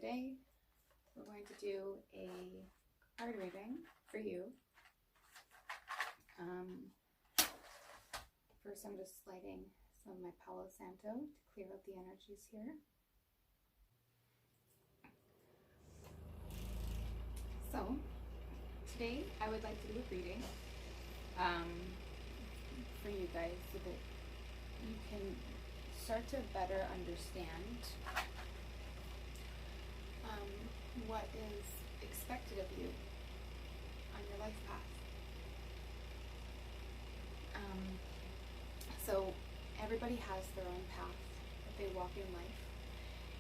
today we're going to do a card reading for you. First, I'm just lighting some of my Palo Santo to clear out the energies here. So, today I would like to do a reading for you guys so that you can start to better understand what is expected of you on your life path. So everybody has their own path that they walk in life,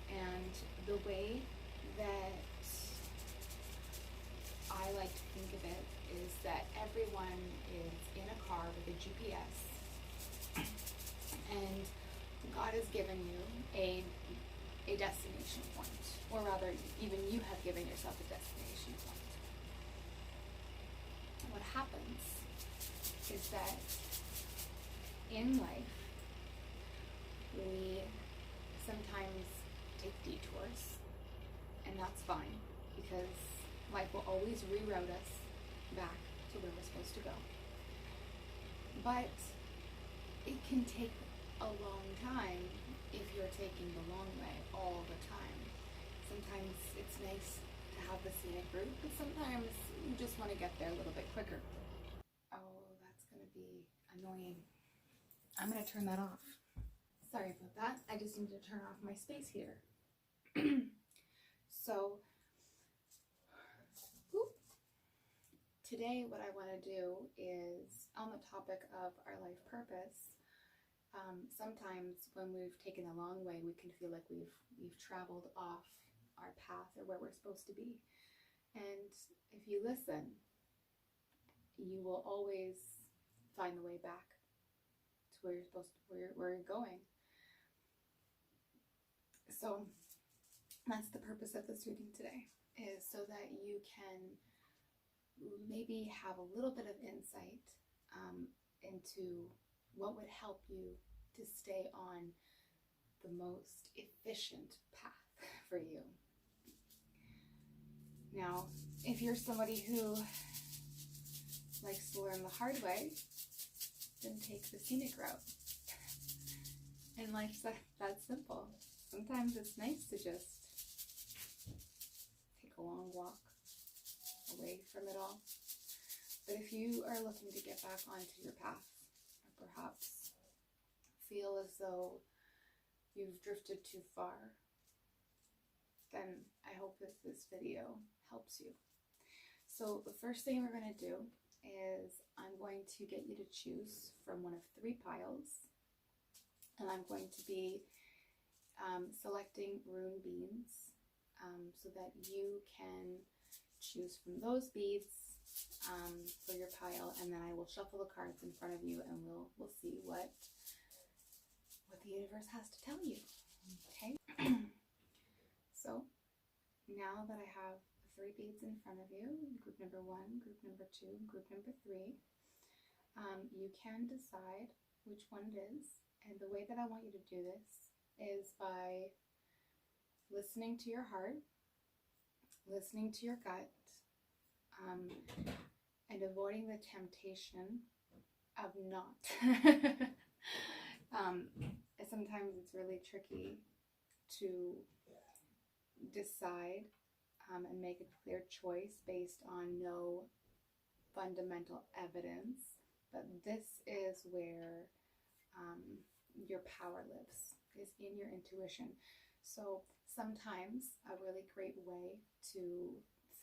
and the way that I like to think of it is that everyone is in a car with a GPS, and God has given you a destination point, or rather, even you have given yourself a destination point. What happens is that in life, we sometimes take detours, and that's fine, because life will always reroute us back to where we're supposed to go. But it can take a long time if you're taking the long way all the time. Sometimes it's nice to have the scenic route, but sometimes you just want to get there a little bit quicker. Oh, that's going to be annoying. I'm going to turn that off. Sorry about that. I just need to turn off my space heater. So, today what I want to do is on the topic of our life purpose. Sometimes when we've taken a long way, we can feel like we've traveled off our path or where we're supposed to be. And if you listen, you will always find the way back to where you're supposed to, where you're going. So that's the purpose of this reading today, is so that you can maybe have a little bit of insight into what would help you to stay on the most efficient path for you. Now, if you're somebody who likes to learn the hard way, then take the scenic route. And life's that simple. Sometimes it's nice to just take a long walk away from it all. But if you are looking to get back onto your path, or perhaps feel as though you've drifted too far, then I hope that this video helps you. So the first thing we're going to do is I'm going to get you to choose from one of 3 piles, and I'm going to be selecting rune beads so that you can choose from those beads for your pile, and then I will shuffle the cards in front of you, and we'll see what the universe has to tell you. Okay. So now that I have 3 beads in front of you, group number 1, group number 2, group number 3, you can decide which one it is. And the way that I want you to do this is by listening to your heart, listening to your gut, and avoiding the temptation of not. Sometimes it's really tricky to decide and make a clear choice based on no fundamental evidence, but this is where your power lives, is in your intuition. So sometimes a really great way to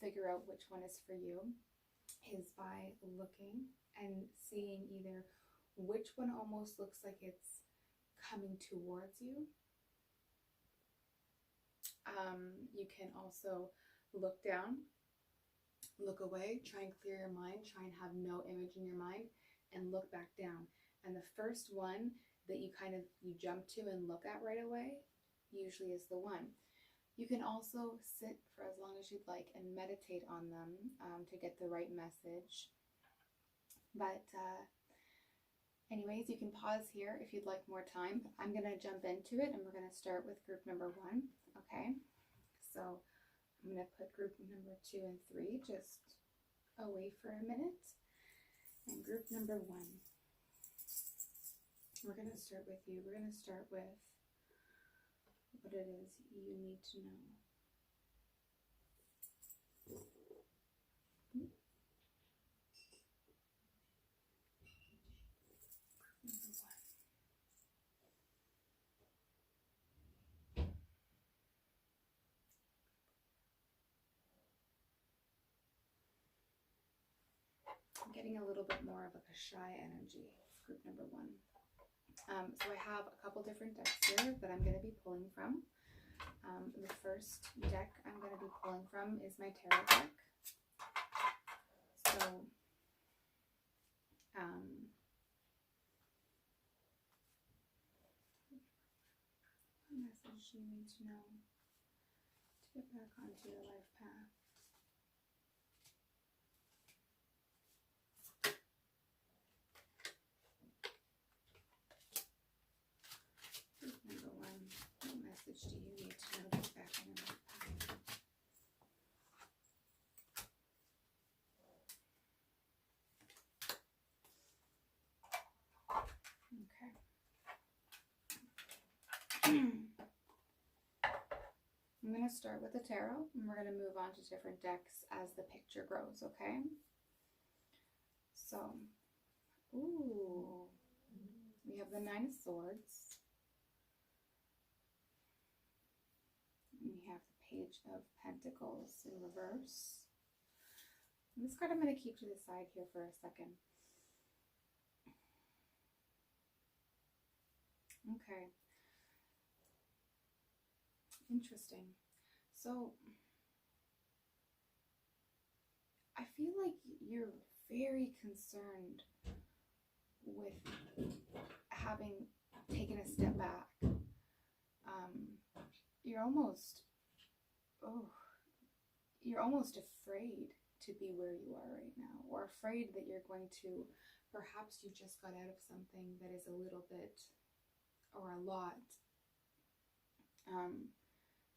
figure out which one is for you is by looking and seeing either which one almost looks like it's coming towards you. You can also look down, look away, try and clear your mind, try and have no image in your mind, and look back down. And the first one that you jump to and look at right away usually is the one. You can also sit for as long as you'd like and meditate on them to get the right message. But anyways, you can pause here if you'd like more time. I'm going to jump into it, and we're going to start with group number 1. Okay, So I'm going to put group number 2 and 3 just away for a minute. And group number 1, we're going to start with you. We're going to start with what it is you need to know. I'm getting a little bit more of like a shy energy, group number 1. So I have a couple different decks here that I'm going to be pulling from. The first deck I'm going to be pulling from is my tarot deck. So, what message do you need to know to get back onto your life path? Number 1, what message do you need to know to get back on your life path? Okay. I'm going to start with the tarot, and we're going to move on to different decks as the picture grows, okay? So, ooh, we have the 9 of Swords. We have the Page of Pentacles in reverse. And this card I'm going to keep to the side here for a second. Okay. Interesting. So, I feel like you're very concerned with having taken a step back. You're almost afraid to be where you are right now, or afraid that you're going to, perhaps you just got out of something that is a little bit, or a lot,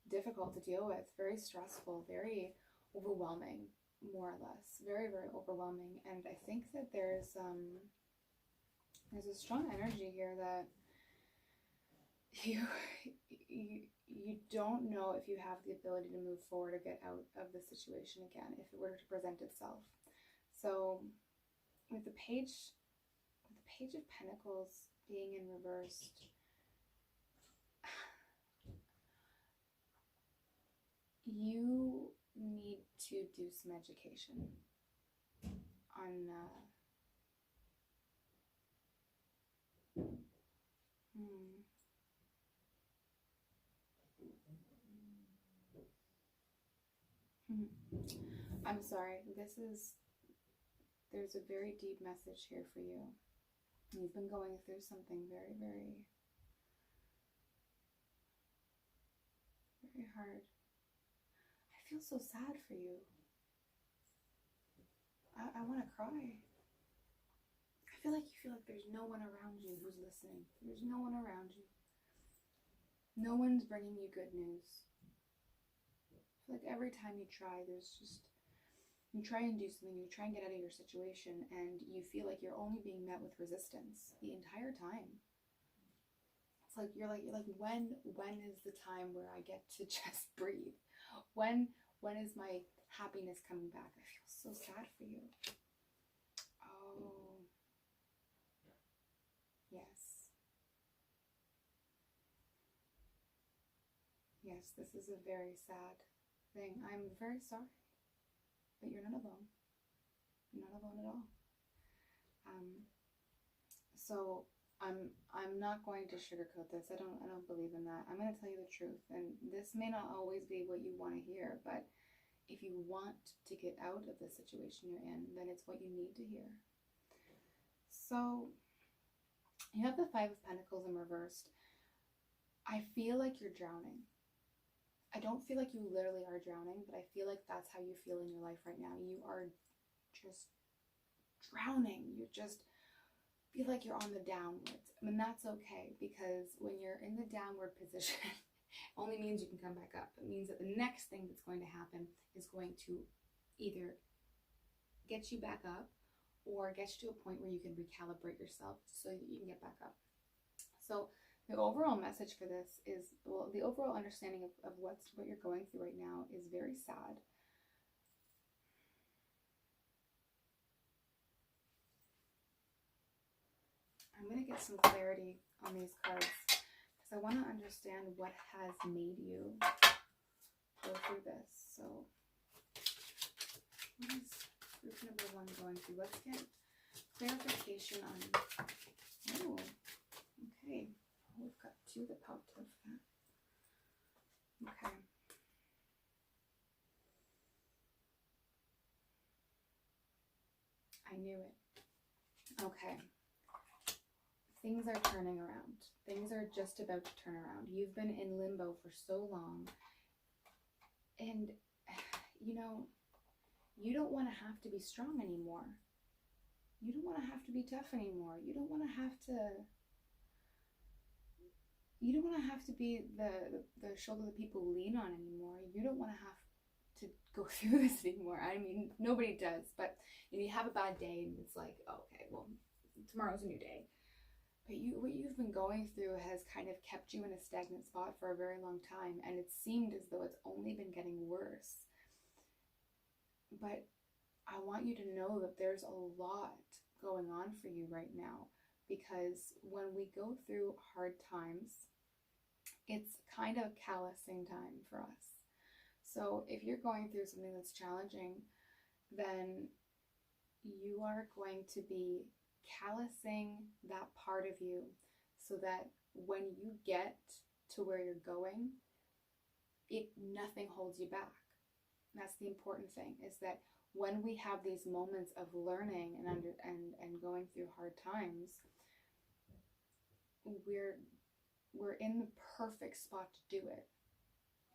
difficult to deal with, very stressful, very overwhelming, more or less, very, very overwhelming. And I think that there's a strong energy here that you don't know if you have the ability to move forward or get out of the situation again if it were to present itself. So with the Page of Pentacles being in reversed, you need to do some education on I'm sorry, there's a very deep message here for you. You've been going through something very, very, very hard. I feel so sad for you. I want to cry. I feel like there's no one around you who's listening. There's no one around you. No one's bringing you good news. I feel like every time you try, you try and do something, you try and get out of your situation, and you feel like you're only being met with resistance the entire time. It's like you're like when is the time where I get to just breathe? When is my happiness coming back? I feel so sad for you. Oh, yes. Yes, this is a very sad thing. I'm very sorry. But you're not alone. You're not alone at all. So I'm not going to sugarcoat this. I don't believe in that. I'm going to tell you the truth, and this may not always be what you want to hear, but if you want to get out of the situation you're in, then it's what you need to hear. So you have the 5 of Pentacles in reversed. I feel like you're drowning. I don't feel like you literally are drowning, but I feel like that's how you feel in your life right now. You are just drowning. You just feel like you're on the downwards. I mean, that's okay, because when you're in the downward position, only means you can come back up. It means that the next thing that's going to happen is going to either get you back up or get you to a point where you can recalibrate yourself so that you can get back up. So the overall message for this is, well, the overall understanding of what you're going through right now is very sad. I'm going to get some clarity on these cards because I want to understand what has made you go through this. So what is group number 1 going through? Let's get clarification on, oh, okay. We've got 2 that popped up for that. Okay. I knew it. Okay. Things are turning around. Things are just about to turn around. You've been in limbo for so long. And, you know, you don't want to have to be strong anymore. You don't want to have to be tough anymore. You don't want to have to... You don't want to have to be the shoulder that people lean on anymore. You don't want to have to go through this anymore. I mean, nobody does, but you have a bad day and it's like, oh, okay, well, tomorrow's a new day. But what you've been going through has kind of kept you in a stagnant spot for a very long time, and it seemed as though it's only been getting worse. But I want you to know that there's a lot going on for you right now, because when we go through hard times, it's kind of a callousing time for us. So if you're going through something that's challenging, then you are going to be callousing that part of you so that when you get to where you're going, nothing holds you back. That's the important thing, is that when we have these moments of learning and going through hard times, we're in the perfect spot to do it.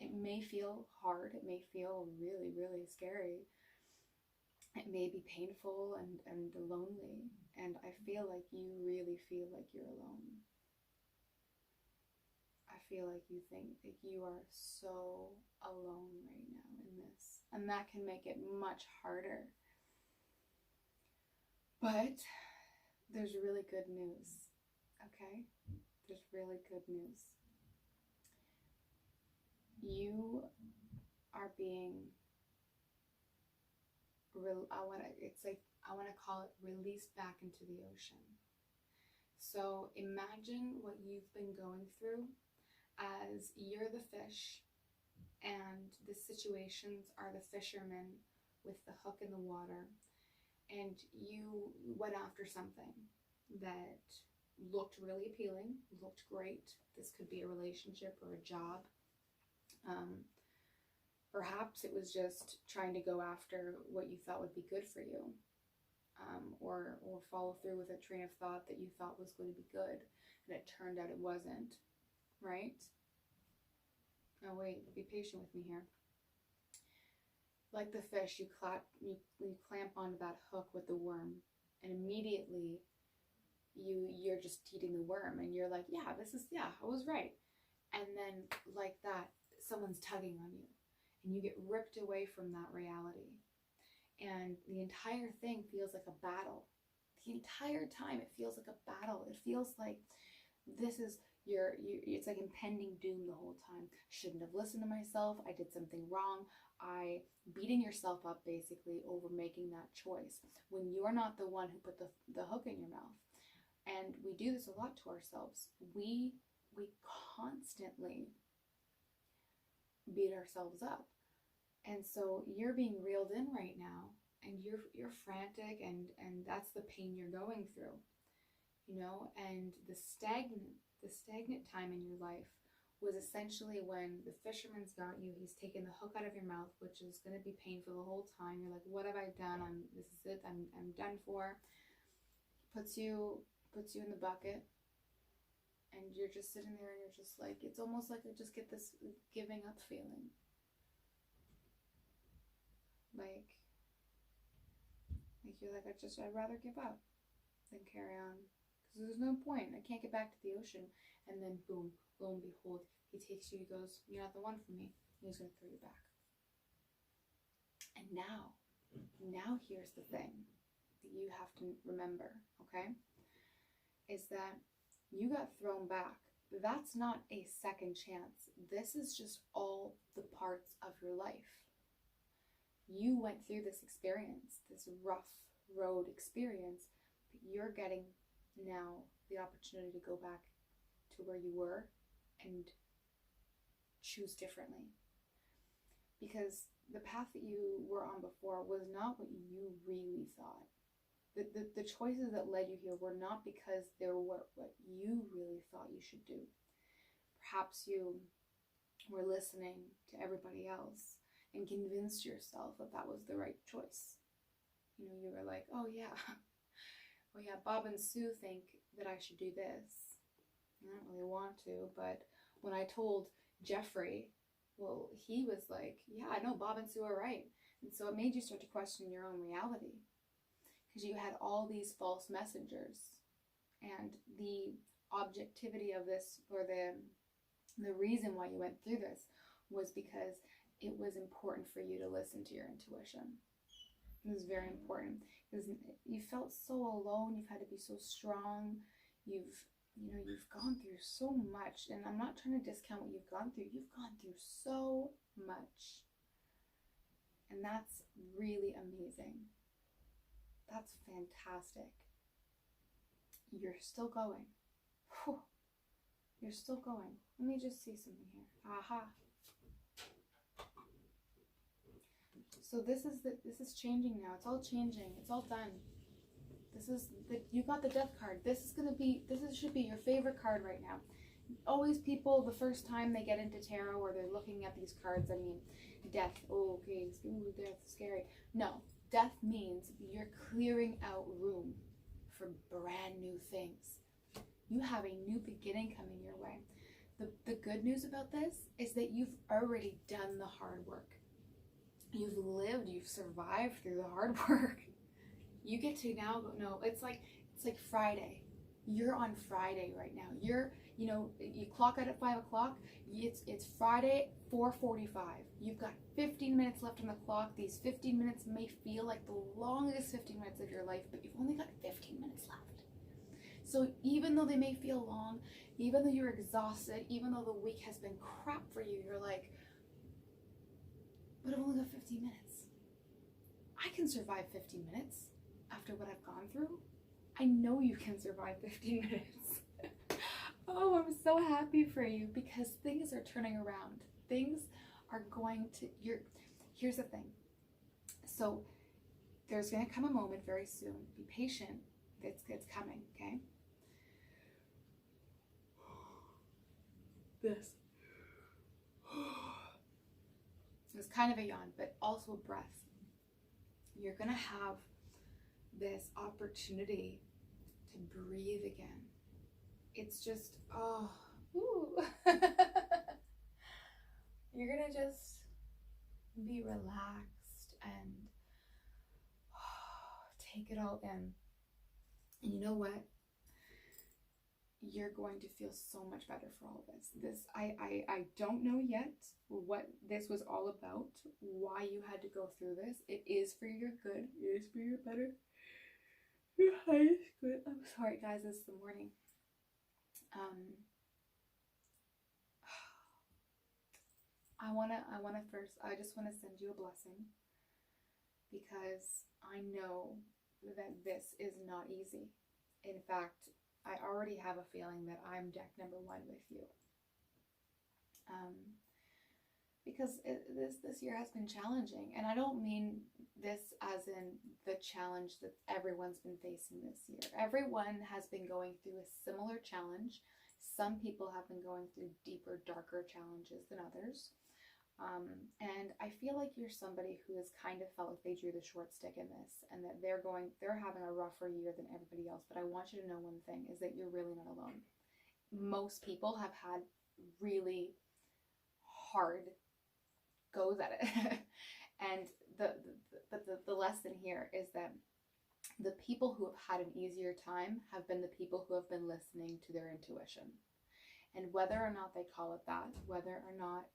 It may feel hard, it may feel really, really scary, it may be painful and lonely, and I feel like you really feel like you're alone. I feel like you think that you are so alone right now in this, and that can make it much harder. But there's really good news, okay? There's really good news. You are being, I want to call it released back into the ocean. So imagine what you've been going through as you're the fish and the situations are the fishermen with the hook in the water, and you went after something that looked really appealing, looked great. This could be a relationship or a job. Perhaps it was just trying to go after what you thought would be good for you, or follow through with a train of thought that you thought was going to be good, and it turned out it wasn't, right? Oh wait, be patient with me here. Like the fish, you clamp onto that hook with the worm, and immediately you're just eating the worm, and you're like, yeah, I was right. And then like that, someone's tugging on you, and you get ripped away from that reality. And the entire thing feels like a battle. The entire time it feels like a battle. It feels like this is it's like impending doom the whole time. Shouldn't have listened to myself. I did something wrong. Beating yourself up basically over making that choice when you're not the one who put the hook in your mouth. And we do this a lot to ourselves. We constantly beat ourselves up. And so you're being reeled in right now, and you're frantic, and that's the pain you're going through, you know. And the stagnant time in your life was essentially when the fisherman's got you. He's taken the hook out of your mouth, which is going to be painful the whole time. You're like, what have I done? This is it. I'm done for. Puts you in the bucket, and you're just sitting there, and you're just like, it's almost like I just get this giving up feeling. Like you're like, I'd rather give up than carry on, because there's no point. I can't get back to the ocean. And then boom, lo and behold, He takes you, he goes, you're not the one for me. And he's going to throw you back. And now here's the thing that you have to remember, okay? Is that you got thrown back. That's not a second chance. This is just all the parts of your life. You went through this experience, this rough road experience, but you're getting now the opportunity to go back to where you were and choose differently. Because the path that you were on before was not what you really thought. The choices that led you here were not because they were what you really thought you should do. Perhaps you were listening to everybody else and convinced yourself that that was the right choice. You know, you were like, oh yeah, Bob and Sue think that I should do this. I don't really want to, but when I told Jeffrey, well, he was like, yeah, I know Bob and Sue are right. And so it made you start to question your own reality, because you had all these false messengers, and the objectivity of this, or the reason why you went through this, was because it was important for you to listen to your intuition. It was very important, because you felt so alone. You've had to be so strong. You've gone through so much, and I'm not trying to discount what you've gone through. You've gone through so much, and that's really amazing. That's fantastic. You're still going. Whew. You're still going. Let me just see something here. Aha. So this is changing now. It's all changing. It's all done. You got the death card. This should be your favorite card right now. Always people, the first time they get into tarot or they're looking at these cards, I mean, death. Oh, okay. Ooh, death, scary. No, death means you're clearing out room for brand new things. You have a new beginning coming your way. The good news about this is that you've already done the hard work. You've lived, you've survived through the hard work. You get to now go, no, it's like Friday. You're on Friday right now. You clock out at 5 o'clock. It's Friday, 4:45. You've got 15 minutes left on the clock. These 15 minutes may feel like the longest 15 minutes of your life, but you've only got 15 minutes left. So even though they may feel long, even though you're exhausted, even though the week has been crap for you, you're like, but I've only got 15 minutes. I can survive 15 minutes after what I've gone through. I know you can survive 15 minutes. Oh, I'm so happy for you, because things are turning around. Things are going to, here's the thing. So there's going to come a moment very soon. Be patient. It's coming, okay? This. It's kind of a yawn, but also a breath. You're going to have this opportunity to breathe again. It's just, oh, ooh. You're going to just be relaxed and take it all in. And you know what? You're going to feel so much better for all of this. I don't know yet what this was all about, why you had to go through this. It is for your good. It is for your better. Your highest good. I'm sorry, guys. This is the morning. I just want to send you a blessing, because I know that this is not easy. In fact, I already have a feeling that I'm deck number 1 with you. Because this year has been challenging. And I don't mean this as in the challenge that everyone's been facing this year. Everyone has been going through a similar challenge. Some people have been going through deeper, darker challenges than others. And I feel like you're somebody who has kind of felt like they drew the short stick in this, and that they're having a rougher year than everybody else. But I want you to know one thing, is that you're really not alone. Most people have had really hard goes at it. And the lesson here is that the people who have had an easier time have been the people who have been listening to their intuition. And whether or not they call it that, whether or not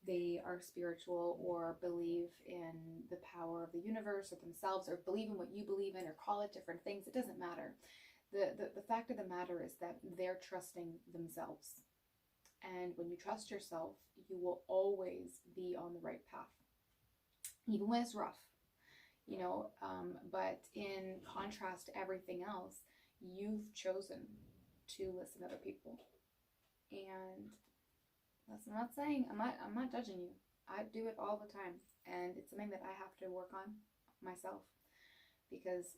they are spiritual or believe in the power of the universe or themselves, or believe in what you believe in, or call it different things, it doesn't matter. The fact of the matter is that they're trusting themselves. And when you trust yourself, you will always be on the right path, even when it's rough, you know. But in contrast to everything else, you've chosen to listen to other people. And listen, I'm not saying, I'm not judging you. I do it all the time, and it's something that I have to work on myself, because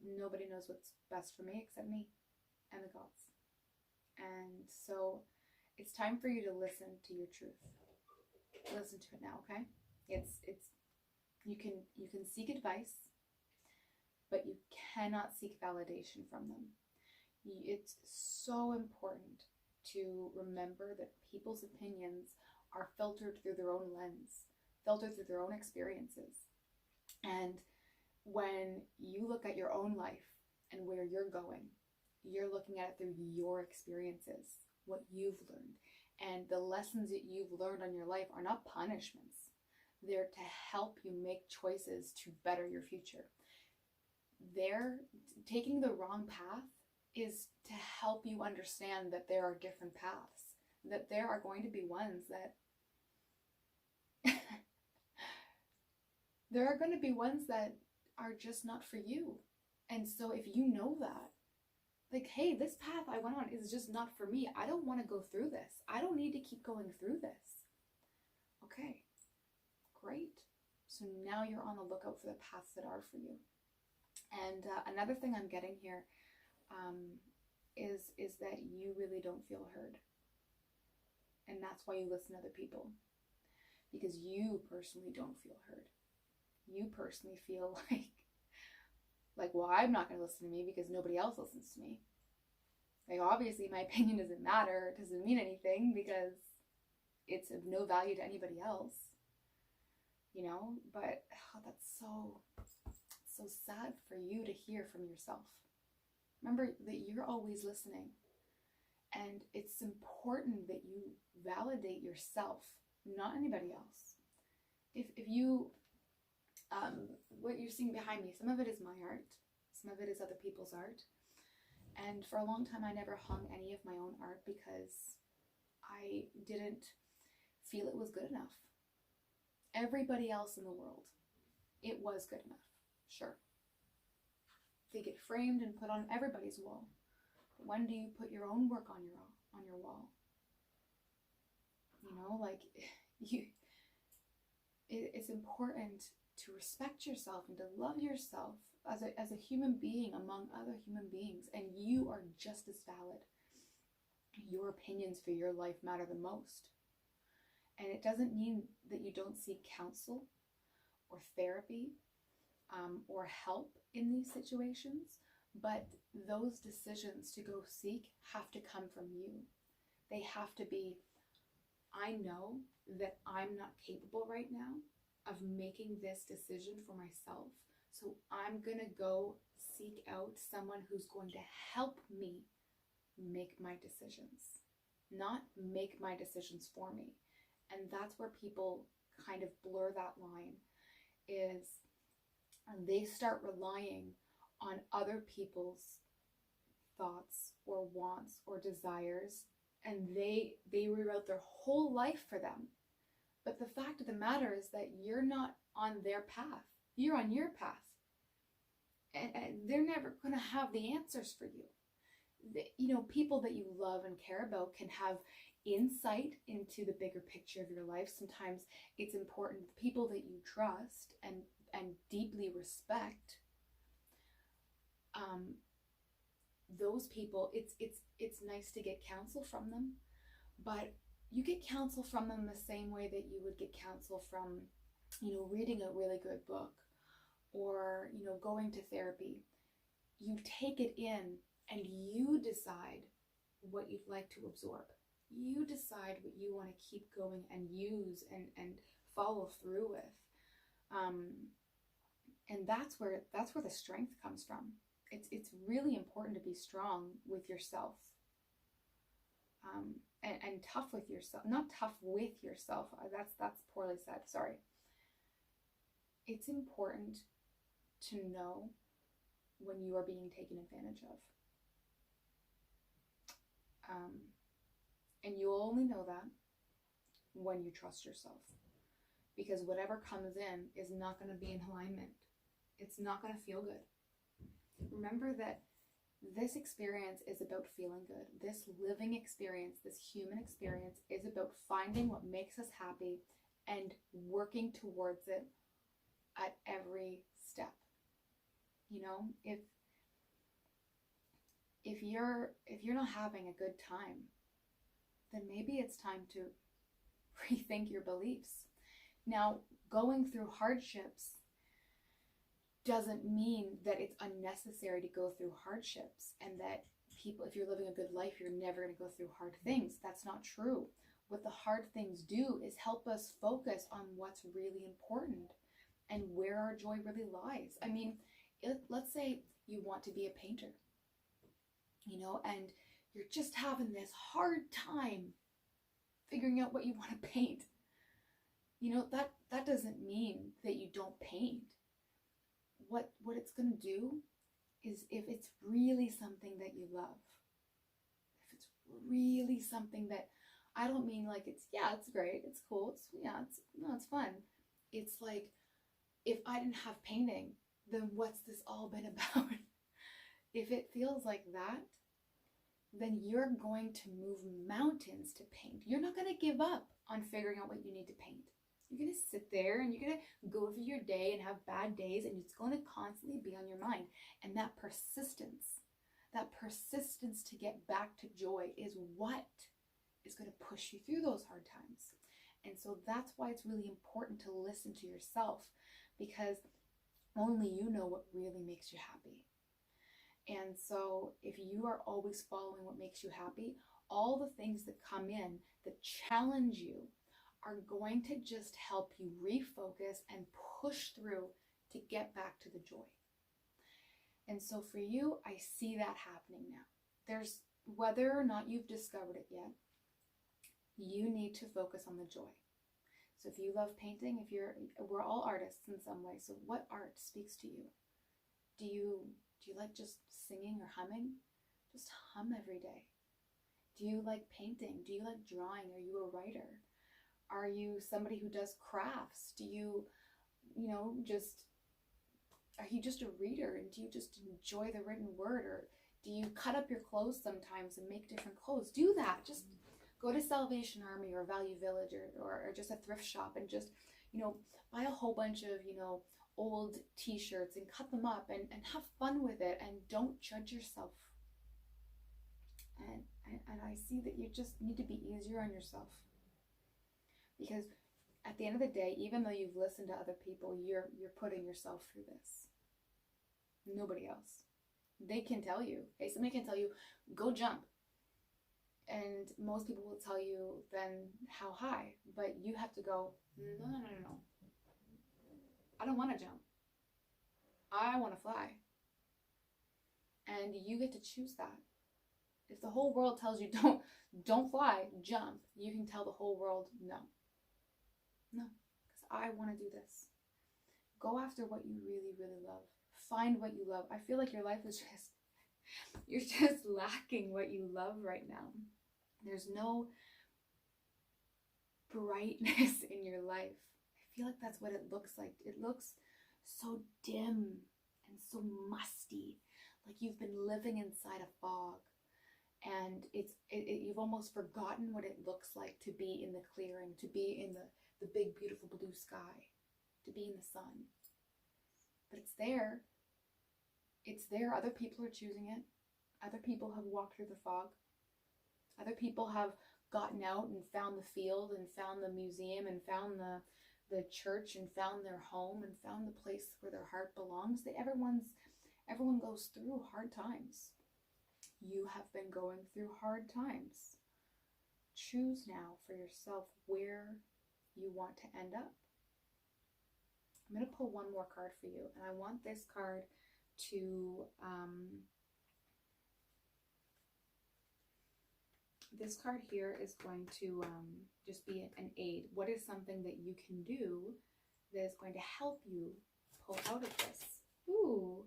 nobody knows what's best for me except me and the gods. And so it's time for you to listen to your truth. Listen to it now, okay? It's you can seek advice, but you cannot seek validation from them. It's so important to remember that people's opinions are filtered through their own lens, filtered through their own experiences. And when you look at your own life and where you're going, you're looking at it through your experiences, what you've learned. And the lessons that you've learned on your life are not punishments. They're to help you make choices to better your future. They're taking the wrong path is to help you understand that there are different paths, that there are going to be ones that there are going to be ones that are just not for you. And so if you know that, like, hey, this path I went on is just not for me. I don't want to go through this. I don't need to keep going through this. Okay, great. So now you're on the lookout for the paths that are for you. And another thing I'm getting here is that you really don't feel heard. And that's why you listen to other people. Because you personally don't feel heard. You personally feel like, well, I'm not going to listen to me because nobody else listens to me. Like, obviously my opinion doesn't matter. It doesn't mean anything because it's of no value to anybody else. You know, but that's so sad for you to hear from yourself. Remember that you're always listening. And it's important that you validate yourself, not anybody else. If you, what you're seeing behind me, some of it is my art, some of it is other people's art. And for a long time, I never hung any of my own art because I didn't feel it was good enough. Everybody else in the world, it was good enough, sure. They get framed and put on everybody's wall. But when do you put your own work on your wall? You know, like, it's important to respect yourself and to love yourself as a human being among other human beings, and you are just as valid. Your opinions for your life matter the most. And it doesn't mean that you don't seek counsel or therapy or help in these situations, but those decisions to go seek have to come from you. They have to be, I know that I'm not capable right now of making this decision for myself, so I'm gonna go seek out someone who's going to help me make my decisions, not make my decisions for me. And that's where people kind of blur that line, is they start relying on other people's thoughts or wants or desires, and they reroute their whole life for them. But the fact of the matter is that you're not on their path. You're on your path. And they're never going to have the answers for you. You know, people that you love and care about can have insight into the bigger picture of your life. Sometimes it's important. The people that you trust and deeply respect, those people, it's nice to get counsel from them, but you get counsel from them the same way that you would get counsel from, you know, reading a really good book or, you know, going to therapy. You take it in and you decide what you'd like to absorb. You decide what you want to keep going and use and follow through with. And that's where the strength comes from. It's really important to be strong with yourself. and tough with yourself. Not tough with yourself. That's poorly said. Sorry. It's important to know when you are being taken advantage of. And you'll only know that when you trust yourself. Because whatever comes in is not going to be in alignment. It's not going to feel good. Remember that this experience is about feeling good. This living experience, this human experience, is about finding what makes us happy and working towards it at every step. You know, if you're not having a good time, then maybe it's time to rethink your beliefs. Now, going through hardships doesn't mean that it's unnecessary to go through hardships, and that people, if you're living a good life, you're never going to go through hard things. That's not true. What the hard things do is help us focus on what's really important and where our joy really lies. I mean, let's say you want to be a painter, you know, and you're just having this hard time figuring out what you want to paint. You know, that doesn't mean that you don't paint. What it's going to do is, if it's really something that you love, if it's really something that, I don't mean like it's great, it's cool, it's fun. It's like, if I didn't have painting, then what's this all been about? If it feels like that, then you're going to move mountains to paint. You're not going to give up on figuring out what you need to paint. You're going to sit there and you're going to go through your day and have bad days, and it's going to constantly be on your mind. And that persistence to get back to joy is what is going to push you through those hard times. And so that's why it's really important to listen to yourself, because only you know what really makes you happy. And so if you are always following what makes you happy, all the things that come in that challenge you are going to just help you refocus and push through to get back to the joy. And so for you, I see that happening now. There's, whether or not you've discovered it yet, you need to focus on the joy. So if you love painting, we're all artists in some way. So what art speaks to you? Do you like just singing or humming? Just hum every day. Do you like painting? Do you like drawing? Are you a writer? Are you somebody who does crafts? Do you, are you just a reader, and do you just enjoy the written word? Or do you cut up your clothes sometimes and make different clothes? Do that. Just go to Salvation Army or Value Village or just a thrift shop and just, buy a whole bunch of, old t-shirts and cut them up and have fun with it, and don't judge yourself. And I see that you just need to be easier on yourself. Because at the end of the day, even though you've listened to other people, you're putting yourself through this. Nobody else. They can tell you. Hey, somebody can tell you, go jump. And most people will tell you then how high. But you have to go, no. I don't want to jump. I want to fly. And you get to choose that. If the whole world tells you don't fly, jump, you can tell the whole world no. No, because I want to do this. Go after what you really, really love. Find what you love. I feel like your life is you're just lacking what you love right now. There's no brightness in your life. I feel like that's what it looks like. It looks so dim and so musty, like you've been living inside a fog. And you've almost forgotten what it looks like to be in the clearing, to be in the big, beautiful blue sky, to be in the sun. But it's there. It's there. Other people are choosing it. Other people have walked through the fog. Other people have gotten out and found the field and found the museum and found the church and found their home and found the place where their heart belongs. Everyone goes through hard times. You have been going through hard times. Choose now for yourself where you want to end up. I'm going to pull one more card for you, and I want this card to this card here is going to just be an aid. What is something that you can do that is going to help you pull out of this? Ooh.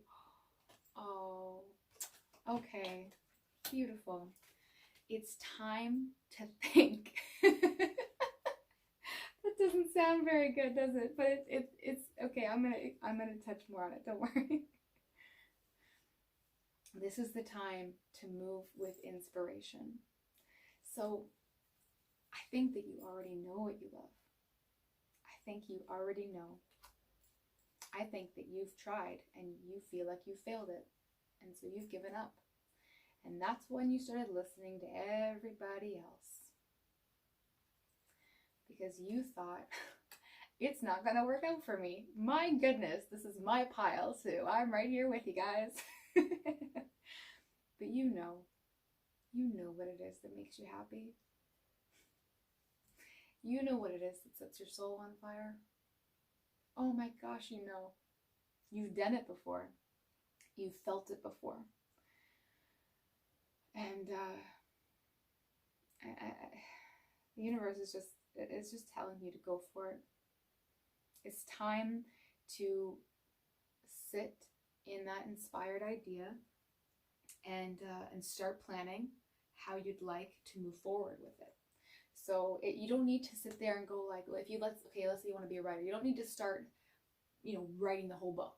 Oh. Okay. Beautiful. It's time to think. That doesn't sound very good, does it? But it's okay. I'm gonna touch more on it. Don't worry. This is the time to move with inspiration. So I think that you already know what you love. I think you already know. I think that you've tried and you feel like you failed it. And so you've given up. And that's when you started listening to everybody else. Because you thought, it's not going to work out for me. My goodness, this is my pile too. I'm right here with you guys. But you know what it is that makes you happy. You know what it is that sets your soul on fire. Oh my gosh, you know. You've done it before. You've felt it before. And the universe is just telling you to go for it. It's time to sit in that inspired idea and start planning how you'd like to move forward with it. So you don't need to sit there and go like, well, let's say you want to be a writer. You don't need to start, writing the whole book.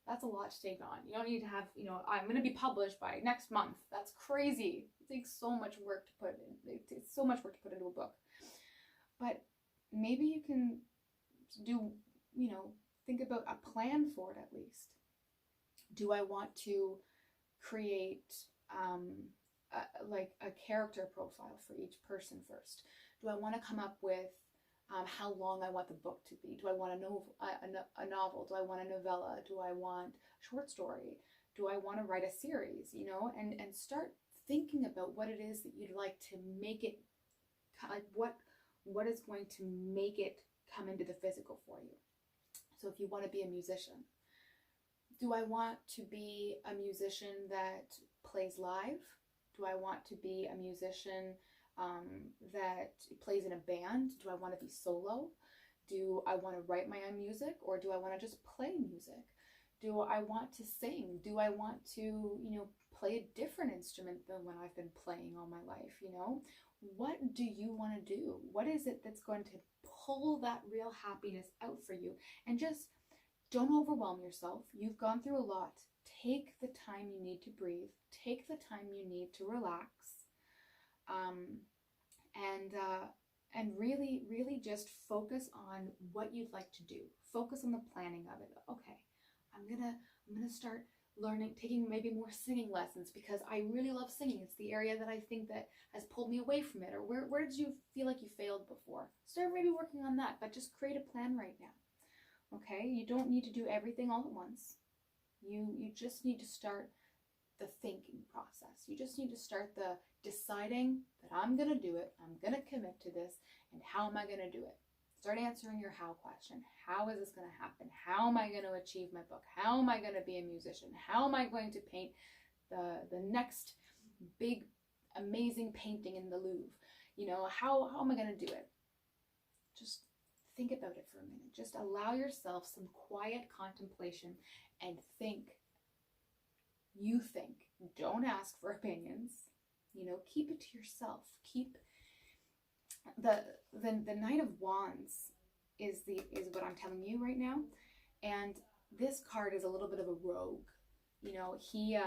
That's a lot to take on. You don't need to have, I'm going to be published by next month. That's crazy. It takes so much work to put in. It takes so much work to put into a book. But maybe you can do, think about a plan for it at least. Do I want to create a character profile for each person first? Do I want to come up with how long I want the book to be? Do I want a novel? Do I want a novella? Do I want a short story? Do I want to write a series? And start thinking about what it is that you'd like to make it, like what is going to make it come into the physical for you. So if you want to be a musician, do I want to be a musician that plays live? Do I want to be a musician that plays in a band? Do I want to be solo? Do I want to write my own music, or do I want to just play music? Do I want to sing? Do I want to, play a different instrument than what I've been playing all my life? What do you want to do? What is it that's going to pull that real happiness out for you? And just don't overwhelm yourself. You've gone through a lot. Take the time you need to breathe. Take the time you need to relax. And really, really just focus on what you'd like to do. Focus on the planning of it. Okay, I'm gonna start taking maybe more singing lessons because I really love singing. It's the area that I think that has pulled me away from it. Or where did you feel like you failed before? Start maybe working on that, but just create a plan right now. Okay, you don't need to do everything all at once. You just need to start the thinking process. You just need to start the deciding that I'm going to do it. I'm going to commit to this. And how am I going to do it? Start answering your how question. How is this going to happen? How am I going to achieve my book? How am I going to be a musician? How am I going to paint the next big, amazing painting in the Louvre? How am I going to do it? Just think about it for a minute. Just allow yourself some quiet contemplation and think. You think. Don't ask for opinions. Keep it to yourself. Keep the Knight of Wands is what I'm telling you right now. And this card is a little bit of a rogue. He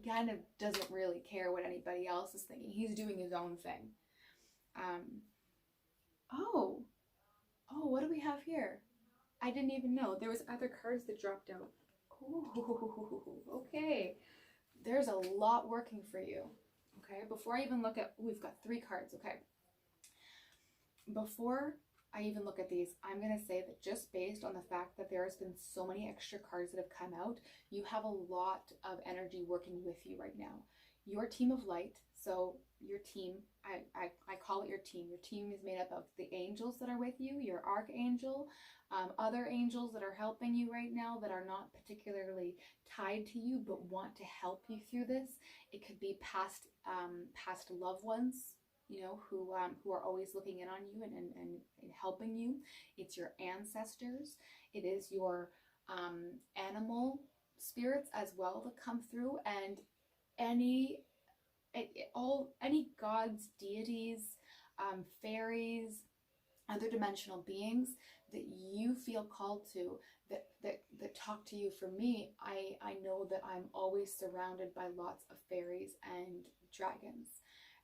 kind of doesn't really care what anybody else is thinking. He's doing his own thing. Oh, what do we have here? I didn't even know. There was other cards that dropped out. Ooh, okay. There's a lot working for you. Okay, before I even look at, we've got 3 cards, okay. Before I even look at these, I'm going to say that just based on the fact that there has been so many extra cards that have come out, you have a lot of energy working with you right now. your team of light. So your team, I call it your team. Your team is made up of the angels that are with you, your archangel, other angels that are helping you right now that are not particularly tied to you but want to help you through this. It could be past loved ones, you know, who are always looking in on you and helping you. It's your ancestors. It is your animal spirits as well that come through, and any gods, deities, fairies, other dimensional beings that you feel called to, that talk to you. For me, I know that I'm always surrounded by lots of fairies and dragons.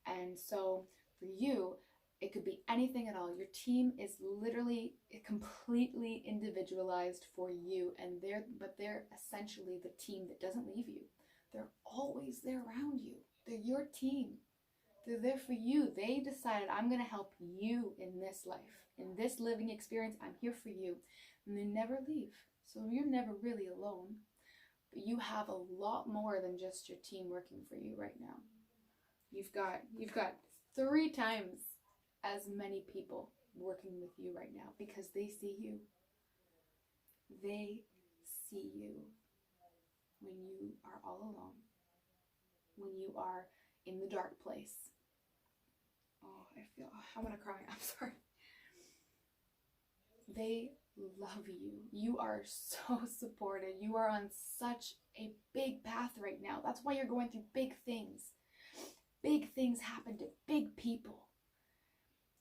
And so for you, it could be anything at all. Your team is literally completely individualized for you, and they're essentially the team that doesn't leave you. They're always there around you. They're your team. They're there for you. They decided, I'm going to help you in this life, in this living experience. I'm here for you. And they never leave. So you're never really alone. But you have a lot more than just your team working for you right now. You've got 3 times as many people working with you right now because they see you. They see you when you are all alone, when you are in the dark place. Oh, I want to cry. I'm sorry. They love you. You are so supported. You are on such a big path right now. That's why you're going through big things. Big things happen to big people.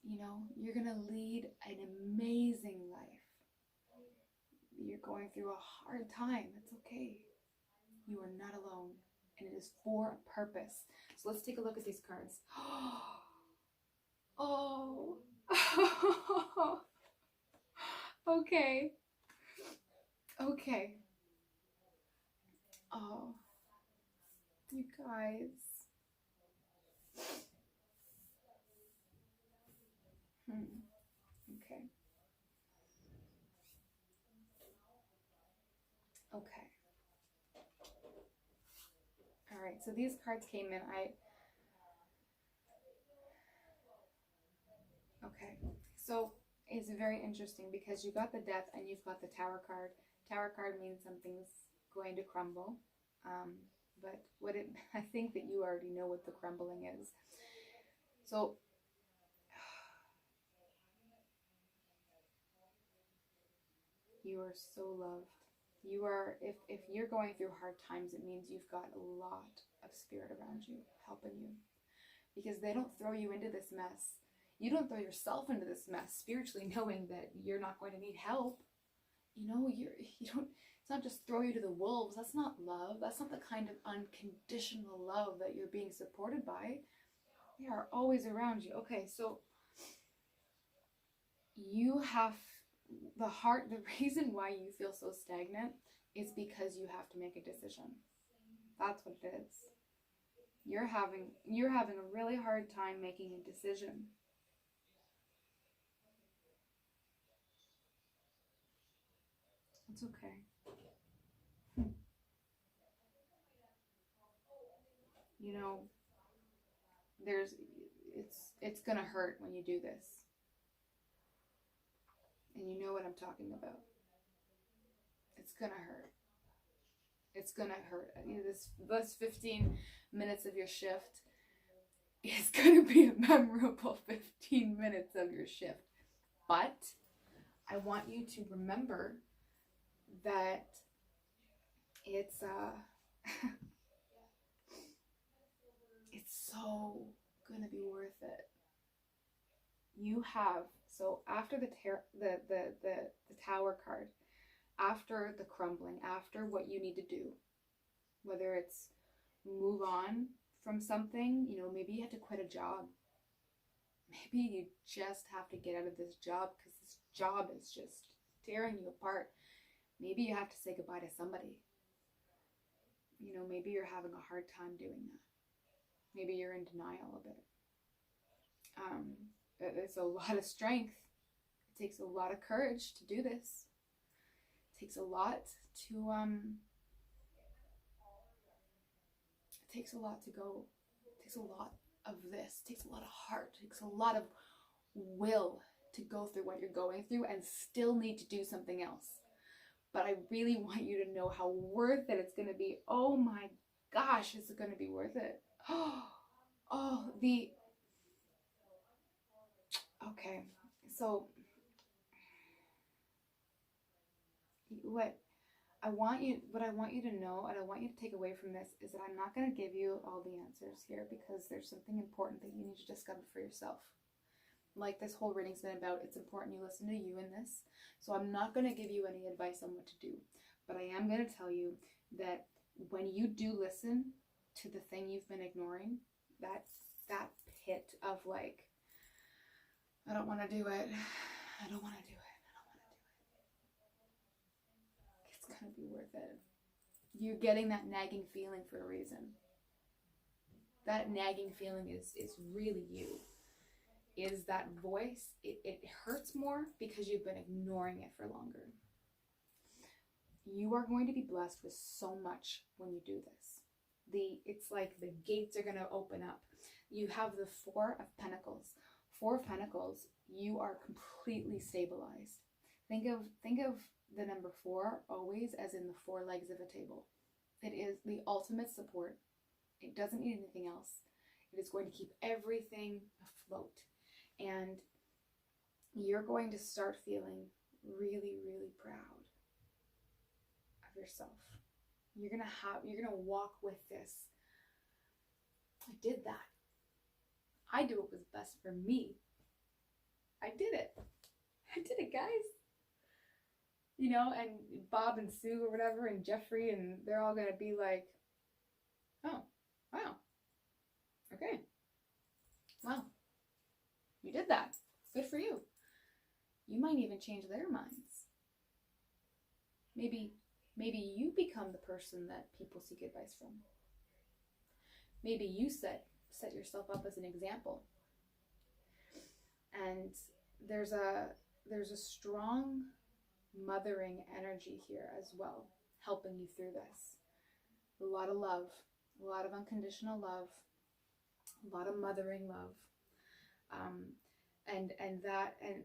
You know, you're going to lead an amazing life. You're going through a hard time. It's okay. You are not alone. And it is for a purpose. So let's take a look at these cards. Oh. Okay. Okay. Oh. You guys. Okay. Okay. All right. So these cards came in. Okay. So it's very interesting because you got the Death and you've got the Tower card. Tower card means something's going to crumble. But I think that you already know what the crumbling is. So you are so loved. You are, if you're going through hard times, it means you've got a lot of spirit around you helping you, because they don't throw you into this mess. You don't throw yourself into this mess spiritually knowing that you're not going to need help. You know, you don't, it's not just throw you to the wolves. That's not love. That's not the kind of unconditional love that you're being supported by. They are always around you. Okay, so you have the reason why you feel so stagnant is because you have to make a decision. That's what it is. You're having a really hard time making a decision. It's okay. You know, it's gonna hurt when you do this. And you know what I'm talking about. It's gonna hurt. It's gonna hurt. This 15 minutes of your shift is gonna be a memorable 15 minutes of your shift. But I want you to remember that it's it's so gonna be worth it. You have, so after the Tower card, after the crumbling, after what you need to do, whether it's move on from something, you know, maybe you have to quit a job. Maybe you just have to get out of this job because this job is just tearing you apart. Maybe you have to say goodbye to somebody. You know, maybe you're having a hard time doing that. Maybe you're in denial of it. It's a lot of strength. It takes a lot of courage to do this. It takes a lot to it takes a lot to go. It takes a lot of this. It takes a lot of heart. It takes a lot of will to go through what you're going through and still need to do something else. But I really want you to know how worth it it's going to be. Oh my gosh, is it going to be worth it? Okay. So what I want you to know, and I want you to take away from this, is that I'm not going to give you all the answers here, because there's something important that you need to discover for yourself. Like this whole reading's been about, it's important you listen to you in this. So I'm not going to give you any advice on what to do, but I am going to tell you that when you do listen to the thing you've been ignoring, that pit of like, I don't want to do it. I don't want to do it. I don't want to do it. It's going to be worth it. You're getting that nagging feeling for a reason. That nagging feeling is really you. Is that voice. It hurts more because you've been ignoring it for longer. You are going to be blessed with so much when you do this. It's like the gates are going to open up. You have the Four of Pentacles. Four of Pentacles, you are completely stabilized. Think of the number 4 always as in the 4 legs of a table. It is the ultimate support. It doesn't need anything else. It is going to keep everything afloat. And you're going to start feeling really, really proud of yourself. You're gonna walk with this. I did that. I do what was best for me. I did it. I did it, guys. You know, and Bob and Sue or whatever, and Jeffrey, and they're all gonna be like, oh, wow. Okay. Wow. You did that. Good for you. You might even change their minds. Maybe you become the person that people seek advice from. Maybe you set yourself up as an example. And there's a strong mothering energy here as well, helping you through this. A lot of love, a lot of unconditional love, a lot of mothering love. And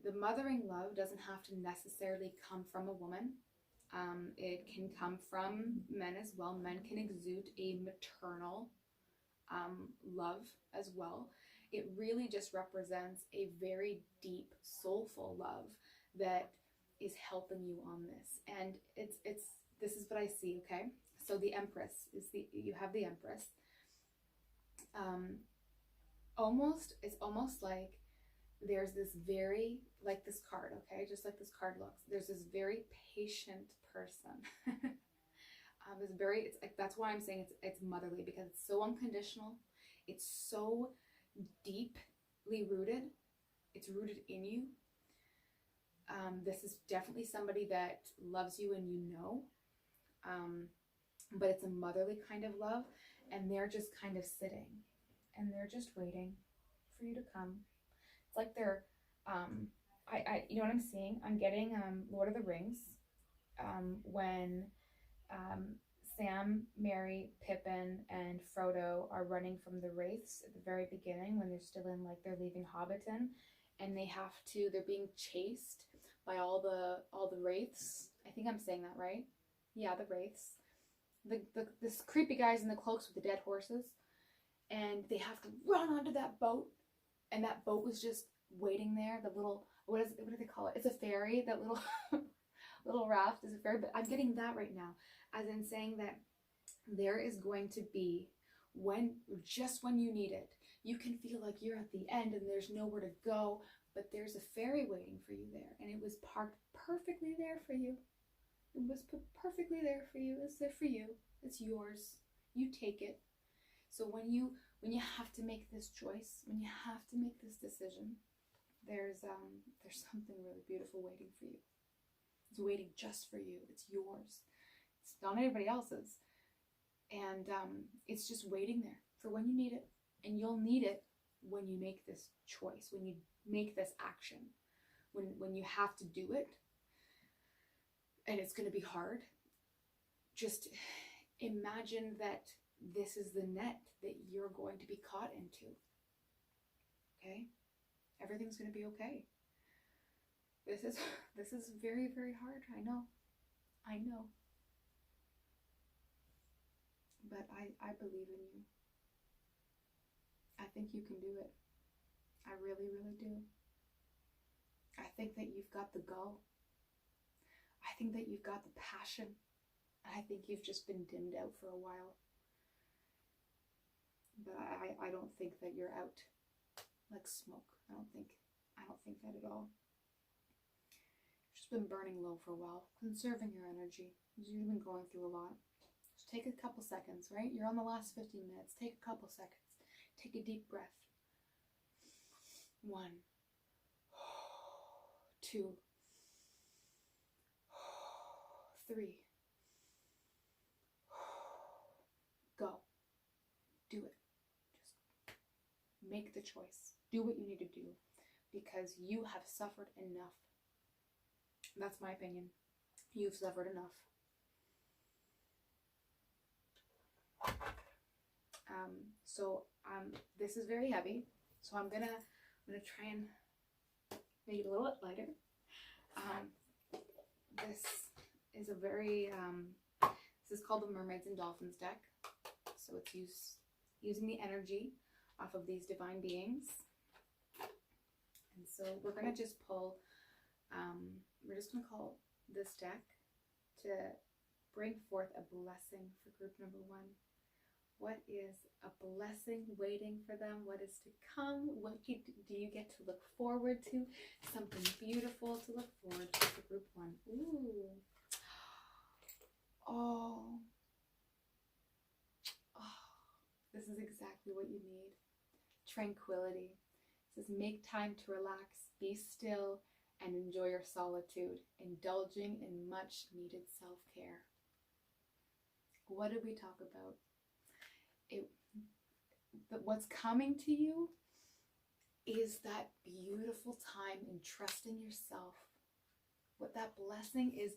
the mothering love doesn't have to necessarily come from a woman. It can come from men as well. Men can exude a maternal love as well. It really just represents a very deep, soulful love that is helping you on this. And this is what I see, okay? So the Empress you have the Empress. It's almost like there's this very, like this card, okay? Just like this card looks. There's this very patient person. That's why I'm saying it's motherly, because it's so unconditional. It's so deeply rooted. It's rooted in you. This is definitely somebody that loves you and you know. But it's a motherly kind of love, and they're just kind of sitting and they're just waiting for you to come. It's like they're, you know what I'm seeing? I'm getting Lord of the Rings, when Sam, Merry, Pippin, and Frodo are running from the Wraiths at the very beginning, when they're still in, like, they're leaving Hobbiton, and they're being chased by all the Wraiths. I think I'm saying that right. Yeah, the Wraiths. This creepy guys in the cloaks with the dead horses, and they have to run onto that boat, and that boat was just waiting there. The little, what do they call it? It's a ferry. That little little raft is a ferry. But I'm getting that right now, as in saying that there is going to be, just when you need it, you can feel like you're at the end and there's nowhere to go, but there's a ferry waiting for you there, and it was parked perfectly there for you. It was put perfectly there for you. It's there for you. It's yours. You take it. So when you have to make this choice, when you have to make this decision, there's something really beautiful waiting for you. It's waiting just for you. It's yours. It's not anybody else's. And it's just waiting there for when you need it. And you'll need it when you make this choice, when you make this action, when you have to do it. And it's going to be hard. Just imagine that this is the net that you're going to be caught into. Okay? Everything's going to be okay. This is very, very hard. I know. But I believe in you. I think you can do it. I really, really do. I think that you've got the go. I think that you've got the passion. I think you've just been dimmed out for a while. But I don't think that you're out like smoke. I don't think that at all. You've just been burning low for a while, conserving your energy. You've been going through a lot. Just take a couple seconds, right? You're on the last 15 minutes. Take a couple seconds. Take a deep breath. 1, 2, 3. Go. Do it. Just make the choice. Do what you need to do, because you have suffered enough. That's my opinion. You've suffered enough. This is very heavy, so I'm gonna try and make it a little bit lighter. This is a very this is called the Mermaids and Dolphins deck. So it's using the energy off of these divine beings. And so we're gonna just pull. We're just gonna call this deck to bring forth a blessing for group number 1. What is a blessing waiting for them? What is to come? What do you get to look forward to? Something beautiful to look forward to for group 1. Ooh. Oh. This is exactly what you need. Tranquility. It says, make time to relax, be still, and enjoy your solitude, indulging in much needed self-care. What did we talk about? What's coming to you is that beautiful time in trusting yourself. What that blessing is,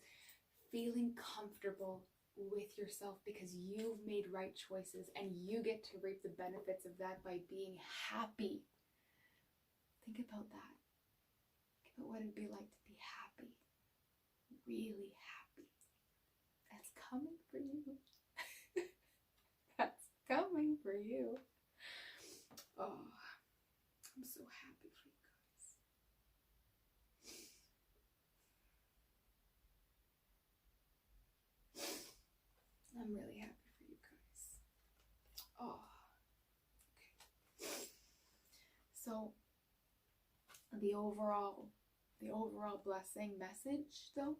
feeling comfortable with yourself because you've made right choices and you get to reap the benefits of that by being happy. Think about that. Think about what it'd be like to be happy. Really happy. That's coming for you. That's coming for you. Oh, I'm so happy for you guys. I'm really happy for you guys. Oh, okay. So the overall blessing message though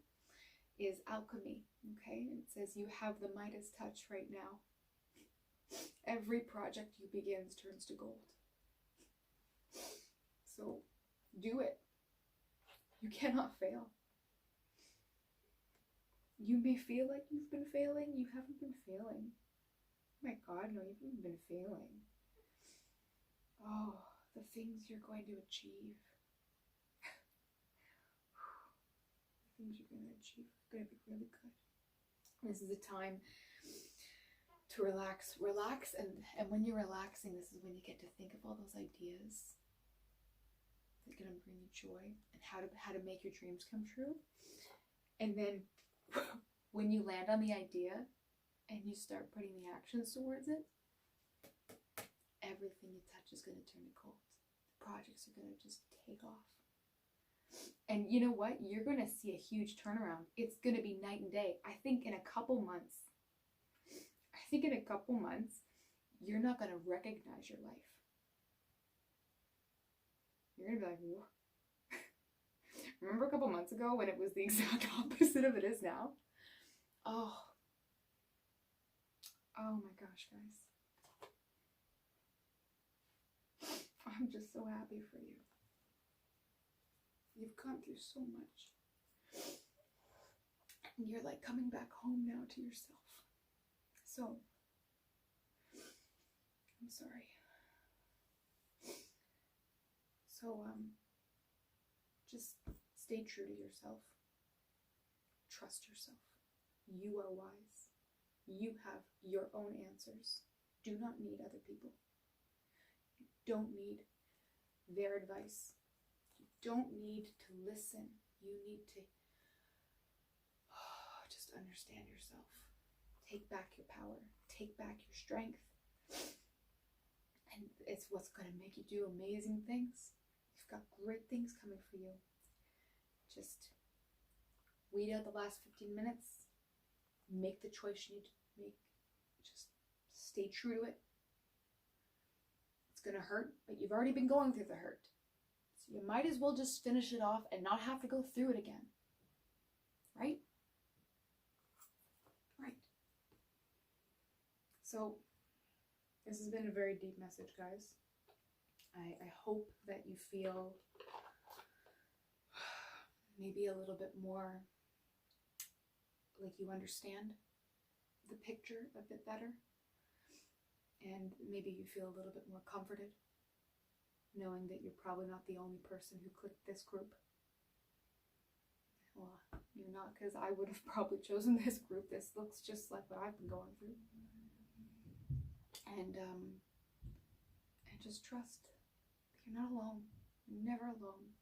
is alchemy. Okay, it says you have the Midas touch right now. Every project you begin turns to gold. So do it. You cannot fail. You may feel like you've been failing. You haven't been failing. My God, no, you haven't been failing. Oh, the things you're going to achieve. The things you're going to achieve are going to be really good. This is a time to relax. And when you're relaxing, this is when you get to think of all those ideas that are going to bring you joy and how to make your dreams come true. And then when you land on the idea and you start putting the actions towards it, everything you touch is going to turn to gold. The projects are going to just take off. And you know what? You're going to see a huge turnaround. It's going to be night and day. I think in a couple months, you're not going to recognize your life. You're going to be like, what? Remember a couple months ago when it was the exact opposite of it is now? Oh my gosh, guys. I'm just so happy for you. You've gone through so much. And you're like coming back home now to yourself. So, I'm sorry. So, just stay true to yourself. Trust yourself. You are wise. You have your own answers. do not need other people. You don't need their advice. You don't need to listen. You need to just understand yourself. Take back your power. Take back your strength. And it's what's going to make you do amazing things. You've got great things coming for you. Just weed out the last 15 minutes. Make the choice you need to make. Just stay true to it. It's going to hurt, but you've already been going through the hurt. So you might as well just finish it off and not have to go through it again. Right? Right. So, this has been a very deep message, guys. I hope that you feel maybe a little bit more like you understand the picture a bit better. And maybe you feel a little bit more comforted knowing that you're probably not the only person who clicked this group. Well, you're not, because I would have probably chosen this group. This looks just like what I've been going through. And just trust that you're not alone. You're never alone.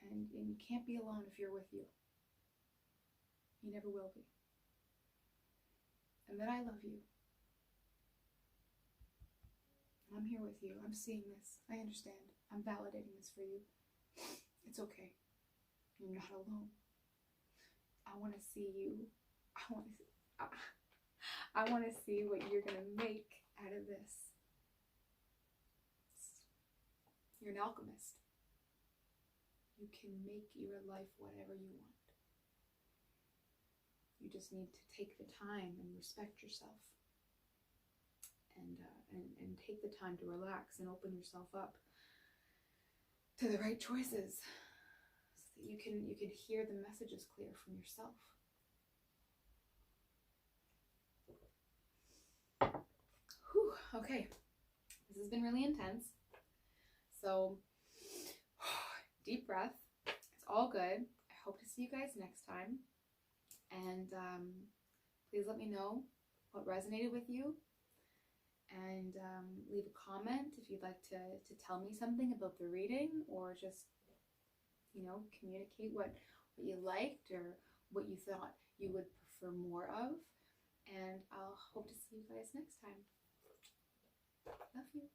And you can't be alone if you're with you. You never will be. And that I love you. I'm here with you. I'm seeing this. I understand. I'm validating this for you. It's okay. You're not alone. I want to see you. I want to see what you're going to make out of this. You're an alchemist. You can make your life whatever you want. You just need to take the time and respect yourself. And take the time to relax and open yourself up to the right choices so that you can hear the messages clear from yourself. Whew, okay. This has been really intense. So, deep breath. It's all good. I hope to see you guys next time. And please let me know what resonated with you. And leave a comment if you'd like to tell me something about the reading, or just, communicate what you liked or what you thought you would prefer more of. And I'll hope to see you guys next time. Love you.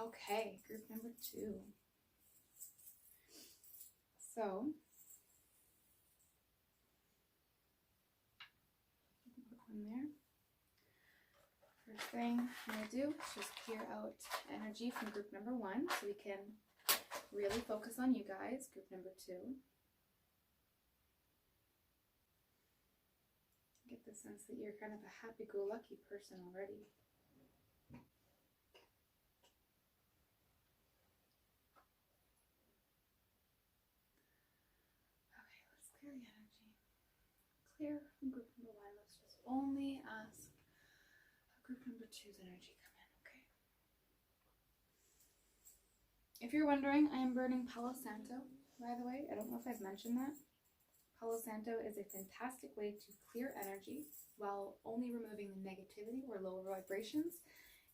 Okay, group number 2. So, put one there. First thing I'm going to do is just clear out energy from group number 1 so we can really focus on you guys, group number 2. Get the sense that you're kind of a happy-go-lucky person already. Okay, let's clear the energy. Clear from group number 1. Let's just only ask group number 2's energy come in, okay? If you're wondering, I am burning Palo Santo, by the way. I don't know if I've mentioned that. Palo Santo is a fantastic way to clear energy while only removing the negativity or lower vibrations,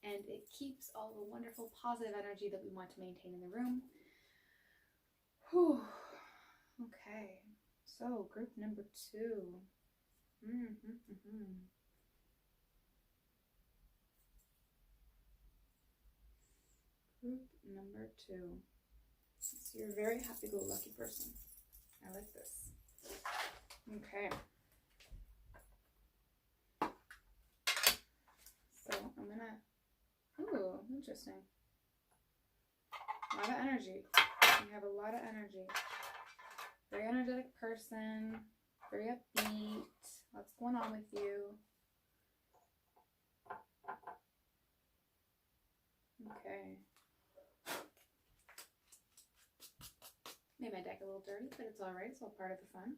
and it keeps all the wonderful positive energy that we want to maintain in the room. Whew. Okay, so group number 2. Group number 2. So you're a very happy-go-lucky person. I like this. Okay. So I'm gonna, ooh, interesting. A lot of energy. You have a lot of energy. Very energetic person. Very upbeat. What's going on with you? Okay. Made my deck a little dirty, but it's alright. It's all part of the fun.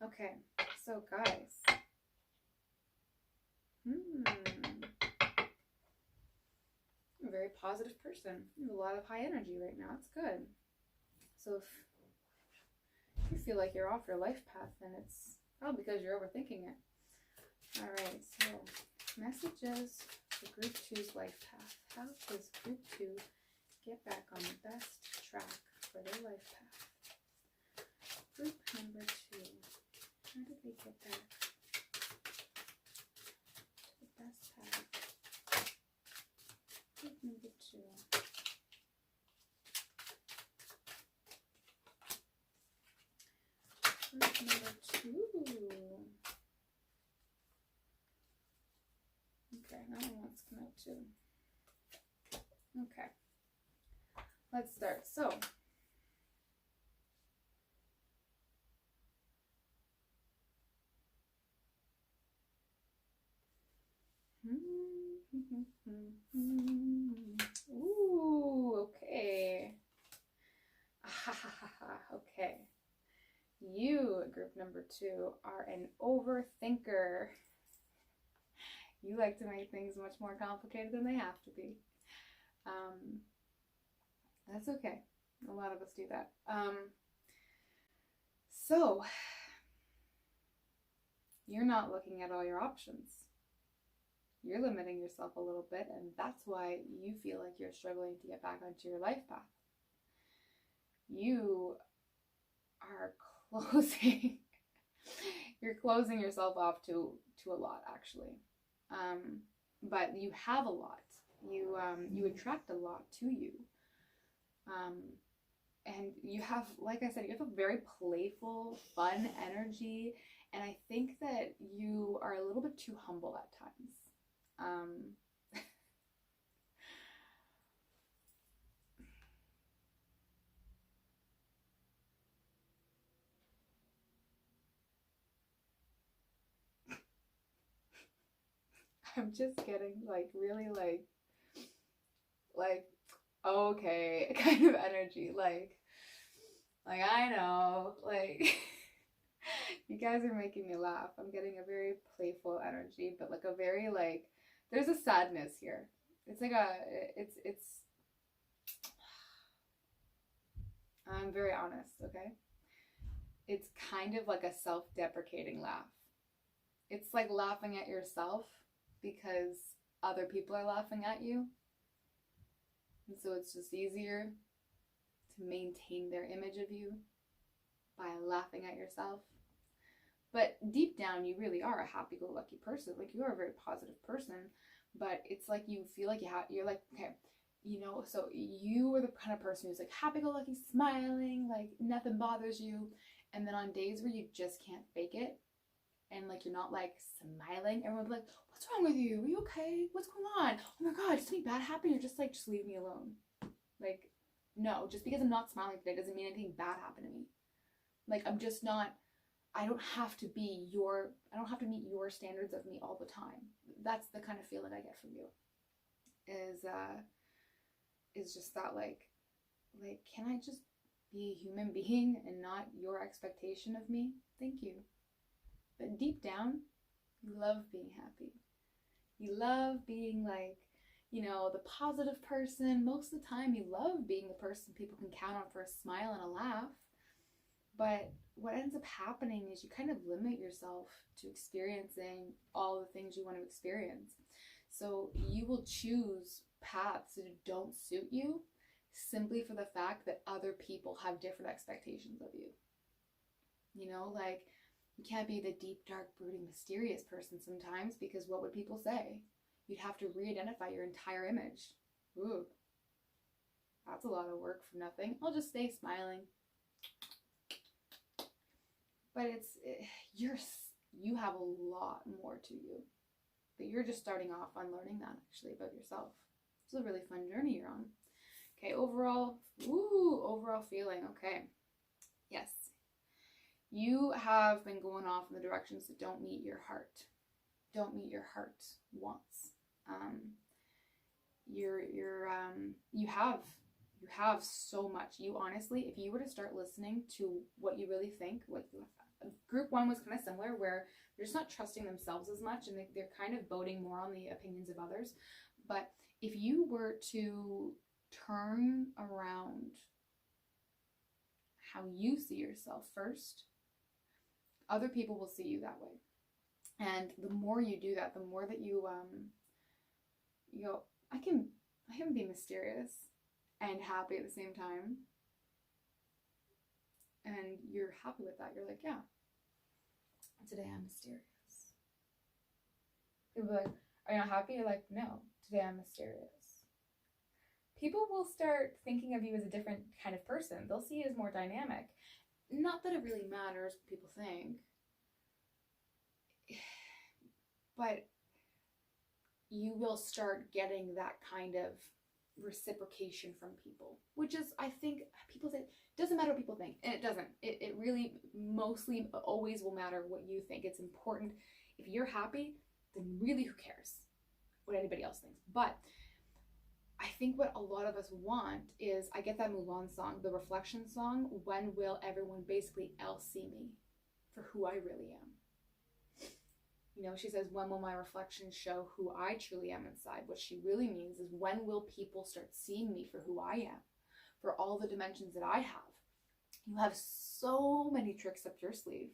Okay, so guys. I'm a very positive person. You have a lot of high energy right now. It's good. So if you feel like you're off your life path, then it's probably because you're overthinking it. Alright, so Messages for Group 2's life path. How does Group 2 get back on the best track for their life path? Group number 2. How do they get back to the best path? Group number 2. Group number 2. Okay, that one wants to come out too. Okay. Let's start. So, ooh, okay. Okay. You, group number 2, are an overthinker. You like to make things much more complicated than they have to be. That's okay. A lot of us do that. So, you're not looking at all your options. You're limiting yourself a little bit, and that's why you feel like you're struggling to get back onto your life path. You are closing yourself off to a lot, actually. But you have a lot. You attract a lot to you. And you have, like I said, you have a very playful, fun energy, and I think that you are a little bit too humble at times. I'm just getting like really like okay kind of energy, like I know, like you guys are making me laugh. I'm getting a very playful energy, but like a very like there's a sadness here. It's like it's I'm very honest, okay? It's kind of like a self-deprecating laugh. It's like laughing at yourself because other people are laughing at you. And so it's just easier to maintain their image of you by laughing at yourself. But deep down, you really are a happy-go-lucky person. Like, you are a very positive person, but it's like you feel like you're like, okay, you know, so you are the kind of person who's like happy-go-lucky, smiling, like nothing bothers you. And then on days where you just can't fake it, and like you're not like smiling, everyone will be like, what's wrong with you? Are you okay? What's going on? Oh my God, is something bad happening? You're just like, just leave me alone. Like, no, just because I'm not smiling today doesn't mean anything bad happened to me. Like, I'm just not, I don't have to meet your standards of me all the time. That's the kind of feeling I get from you. Is just that like, can I just be a human being and not your expectation of me? Thank you. But deep down, you love being happy. You love being like, you know, the positive person. Most of the time, you love being the person people can count on for a smile and a laugh. But what ends up happening is you kind of limit yourself to experiencing all the things you want to experience. So you will choose paths that don't suit you simply for the fact that other people have different expectations of you. You know, like, you can't be the deep, dark, brooding, mysterious person sometimes, because what would people say? You'd have to re-identify your entire image. Ooh, that's a lot of work for nothing. I'll just stay smiling. But you have a lot more to you. But you're just starting off on learning that, actually, about yourself. It's a really fun journey you're on. Okay, overall feeling, okay. Yes. You have been going off in the directions that don't meet your heart. Don't meet your heart wants. You have so much. You honestly, if you were to start listening to what you really think, like group 1 was kind of similar, where they're just not trusting themselves as much, and they're kind of voting more on the opinions of others. But if you were to turn around how you see yourself first, other people will see you that way. And the more you do that, the more that you go, I can be mysterious and happy at the same time. And you're happy with that. You're like, yeah, today I'm mysterious. People are like, are you not happy? You're like, no, today I'm mysterious. People will start thinking of you as a different kind of person. They'll see you as more dynamic. Not that it really matters what people think, but you will start getting that kind of reciprocation from people, which is, I think, people say, it doesn't matter what people think, and it doesn't. It really mostly always will matter what you think. It's important. If you're happy, then really who cares what anybody else thinks? But I think what a lot of us want is, I get that Mulan song, the reflection song, when will everyone basically else see me for who I really am? You know, she says, when will my reflection show who I truly am inside? What she really means is, when will people start seeing me for who I am, for all the dimensions that I have? You have so many tricks up your sleeve.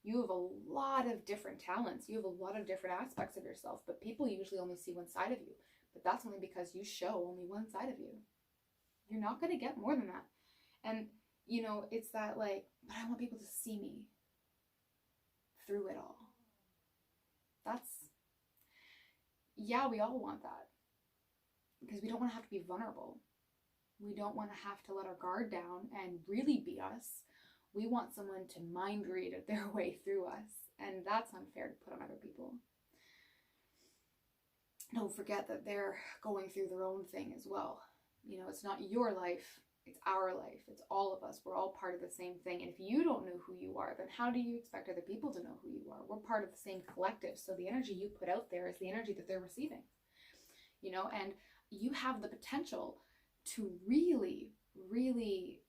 You have a lot of different talents. You have a lot of different aspects of yourself, but people usually only see one side of you. But that's only because you show only one side of you. You're not going to get more than that. And, you know, it's that like, but I want people to see me through it all. That's, yeah, we all want that. Because we don't want to have to be vulnerable. We don't want to have to let our guard down and really be us. We want someone to mind read their way through us. And that's unfair to put on other people. Don't forget that they're going through their own thing as well. You know, it's not your life, it's our life. It's all of us. We're all part of the same thing. And if you don't know who you are, then how do you expect other people to know who you are? We're part of the same collective. So the energy you put out there is the energy that they're receiving. You know, and you have the potential to really, really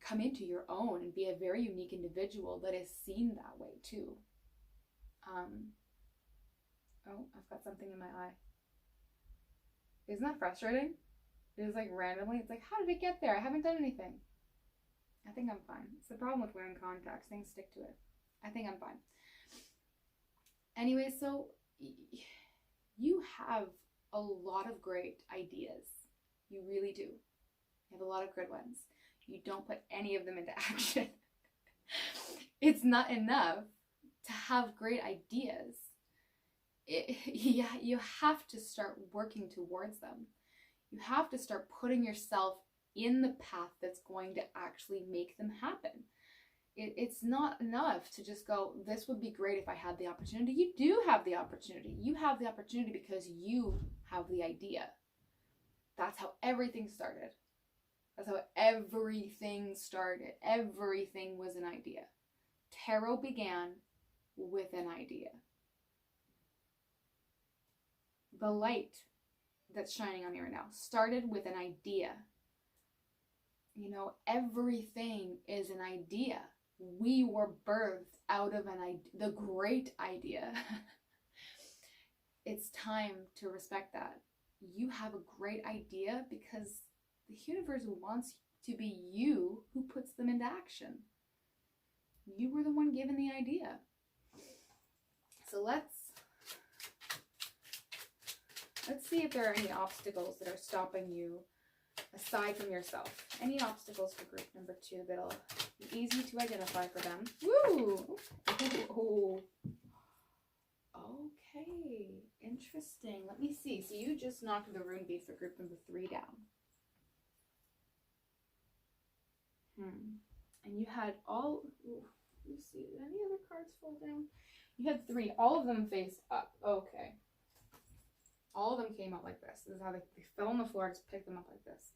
come into your own and be a very unique individual that is seen that way too. Oh, I've got something in my eye. Isn't that frustrating? It's like randomly, it's like, how did it get there? I haven't done anything. I think I'm fine. It's the problem with wearing contacts. Things stick to it. I think I'm fine. Anyway, so you have a lot of great ideas. You really do. You have a lot of good ones. You don't put any of them into action. It's not enough to have great ideas. You have to start working towards them. You have to start putting yourself in the path that's going to actually make them happen. It's not enough to just go, this would be great if I had the opportunity. You do have the opportunity. You have the opportunity because you have the idea. That's how everything started. That's how everything started. Everything was an idea. Tarot began with an idea. The light that's shining on me right now started with an idea. You know, everything is an idea. We were birthed out of an idea, the great idea. It's time to respect that. You have a great idea because the universe wants to be you who puts them into action. You were the one given the idea. So let's see if there are any obstacles that are stopping you aside from yourself. Any obstacles for group number 2 that'll be easy to identify for them. Woo! Ooh. Okay, interesting. Let me see. So you just knocked the rune bead for group number 3 down. And you had all, let me see, did any other cards fall down? You had 3, all of them face up. Okay. All of them came out like this. This is how they fell on the floor. I just picked them up like this.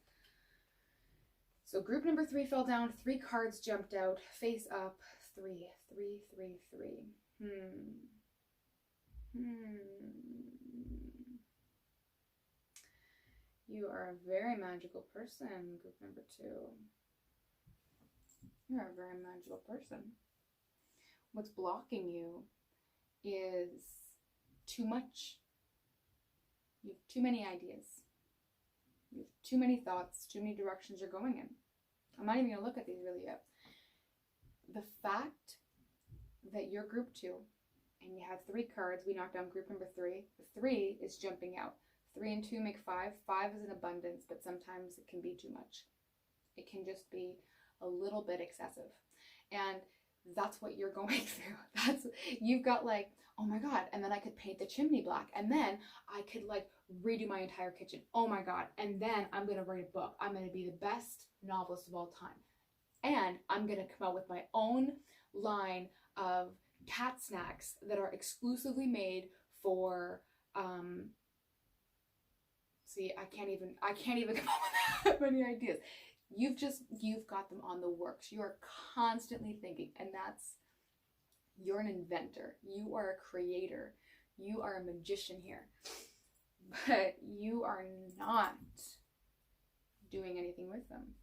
So group number 3 fell down. 3 cards jumped out. Face up. 3, 3, 3, 3. You are a very magical person, group number 2. You're a very magical person. What's blocking you is too much. You have too many ideas. You have too many thoughts, too many directions you're going in. I'm not even going to look at these really yet. The fact that you're group 2 and you have 3 cards. We knocked down group number 3. The 3 is jumping out. 3 and 2 make 5. 5 is an abundance, but sometimes it can be too much. It can just be a little bit excessive. And that's what you're going through. You've got like, oh my God, and then I could paint the chimney black, and then I could like redo my entire kitchen. Oh my God, and then I'm going to write a book. I'm going to be the best novelist of all time. And I'm going to come out with my own line of cat snacks that are exclusively made for, see, I can't even come up with that many ideas. You've got them on the works. You are constantly thinking, and you're an inventor. You are a creator. You are a magician here. But you are not doing anything with them.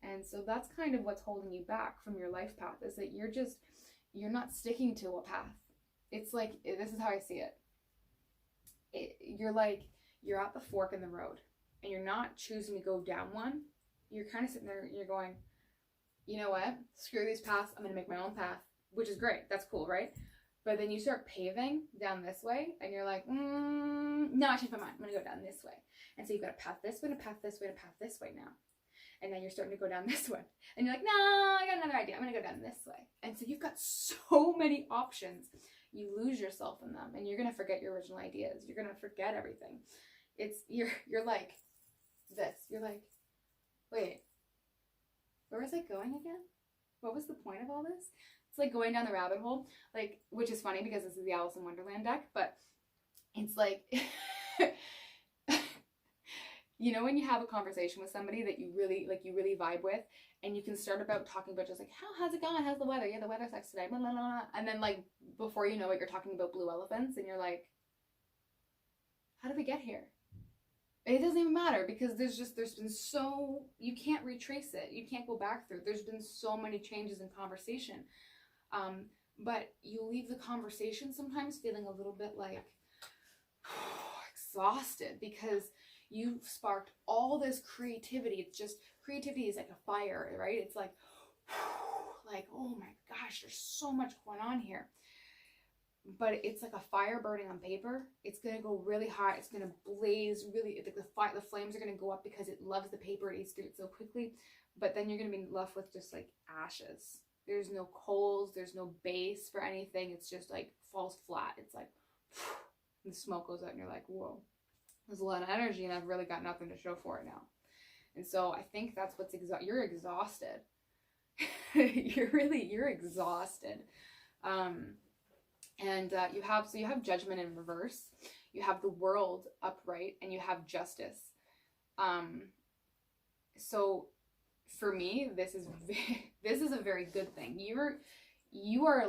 And so that's kind of what's holding you back from your life path, is that you're not sticking to a path. It's like, this is how I see it. You're at the fork in the road, and you're not choosing to go down one. You're kind of sitting there, you're going, you know what? Screw these paths. I'm going to make my own path, which is great. That's cool, right? But then you start paving down this way, and you're like, no, I changed my mind. I'm going to go down this way. And so you've got a path this way, and a path this way, and a path this way now. And then you're starting to go down this way. And you're like, no, I got another idea. I'm going to go down this way. And so you've got so many options. You lose yourself in them, and you're going to forget your original ideas. You're going to forget everything. You're like this. You're like, wait, where was I going again? What was the point of all this? It's like going down the rabbit hole, like, which is funny because this is the Alice in Wonderland deck, but it's like, you know, when you have a conversation with somebody that you really vibe with, and you can start about talking about just like, how's it going? How's the weather? Yeah, the weather sucks today, blah, blah, blah. And then like, before you know it, you're talking about blue elephants, and you're like, how did we get here? It doesn't even matter, because there's been so, you can't retrace it. You can't go back through. There's been so many changes in conversation. But you leave the conversation sometimes feeling a little bit like exhausted, because you've sparked all this creativity. It's just, creativity is like a fire, right? It's like, oh my gosh, there's so much going on here. But it's like a fire burning on paper. It's going to go really hot. It's going to blaze really, the flames are going to go up because it loves the paper. It eats through it so quickly. But then you're going to be left with just like ashes. There's no coals. There's no base for anything. It's just like falls flat. It's like, and the smoke goes out, and you're like, whoa, there's a lot of energy, and I've really got nothing to show for it now. And so I think that's what's you're exhausted. you're exhausted. And you have judgment in reverse, you have the world upright, and you have justice. So for me, this is a very good thing. You're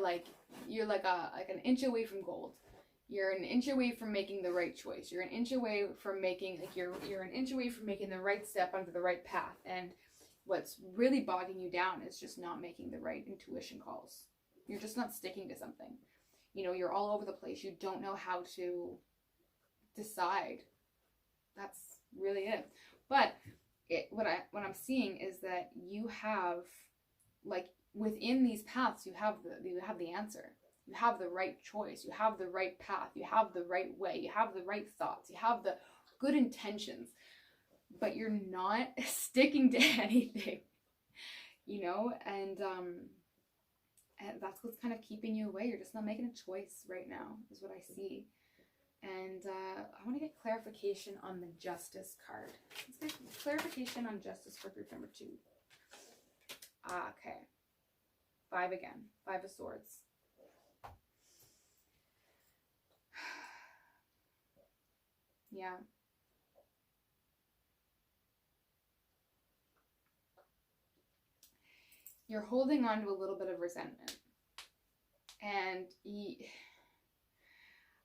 like an inch away from gold. You're an inch away from making the right choice. You're an inch away from making you're an inch away from making the right step onto the right path. And what's really bogging you down is just not making the right intuition calls. You're just not sticking to something. You know, you're all over the place. You don't know how to decide. That's really it. But what I'm seeing is that you have, like, within these paths, you have the answer. You have the right choice. You have the right path. You have the right way. You have the right thoughts. You have the good intentions. But you're not sticking to anything. You know, and that's what's kind of keeping you away. You're just not making a choice right now, is what I see. And I want to get clarification on the Justice card. Let's get clarification on Justice for group number 2. Okay. 5 again. 5 of Swords. Yeah. You're holding on to a little bit of resentment. And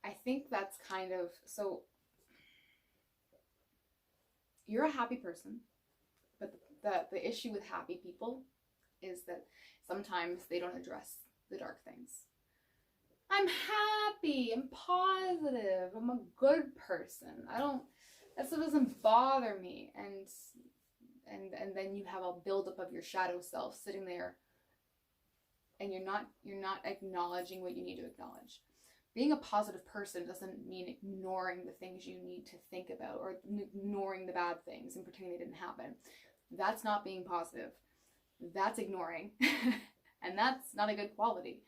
I think that's kind of, so you're a happy person, but the issue with happy people is that sometimes they don't address the dark things. I'm happy, I'm positive, I'm a good person. That stuff doesn't bother me. And then you have a buildup of your shadow self sitting there and you're not acknowledging what you need to acknowledge. Being a positive person doesn't mean ignoring the things you need to think about or ignoring the bad things and pretending they didn't happen. That's not being positive. That's ignoring. And that's not a good quality.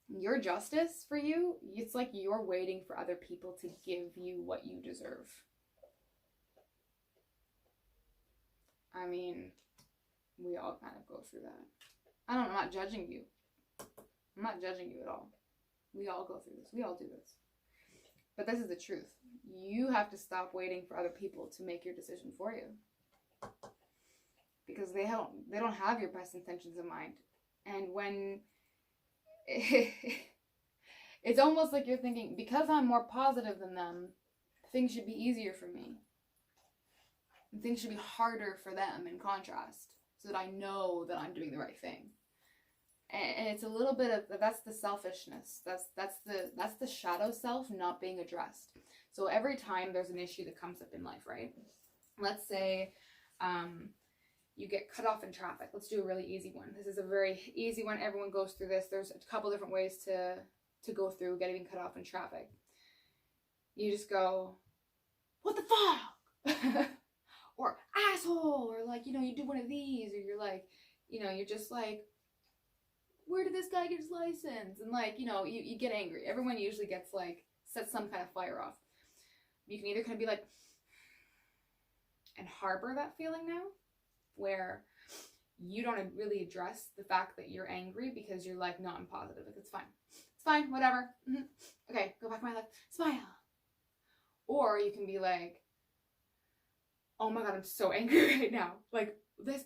Your justice for you, it's like you're waiting for other people to give you what you deserve. I mean, we all kind of go through that. I'm not judging you. I'm not judging you at all. We all go through this. We all do this. But this is the truth. You have to stop waiting for other people to make your decision for you. Because they don't have your best intentions in mind. And when it's almost like you're thinking, because I'm more positive than them, things should be easier for me. And things should be harder for them in contrast, so that I know that I'm doing the right thing. And it's a little bit of, that's the selfishness. That's the shadow self not being addressed. So every time there's an issue that comes up in life, right? Let's say you get cut off in traffic. Let's do a really easy one. This is a very easy one. Everyone goes through this. There's a couple different ways to go through getting cut off in traffic. You just go, what the fuck? Or asshole, or like, you do one of these, or you're like, you're just like, where did this guy get his license? And like, you get angry. Everyone usually gets like, sets some kind of fire off. You can either kind of be like, and harbor that feeling now, where you don't really address the fact that you're angry because you're like, no, I'm positive. Like, it's fine. It's fine, whatever. Okay, go back to my life. Smile. Or you can be like, oh my God, I'm so angry right now. Like, this,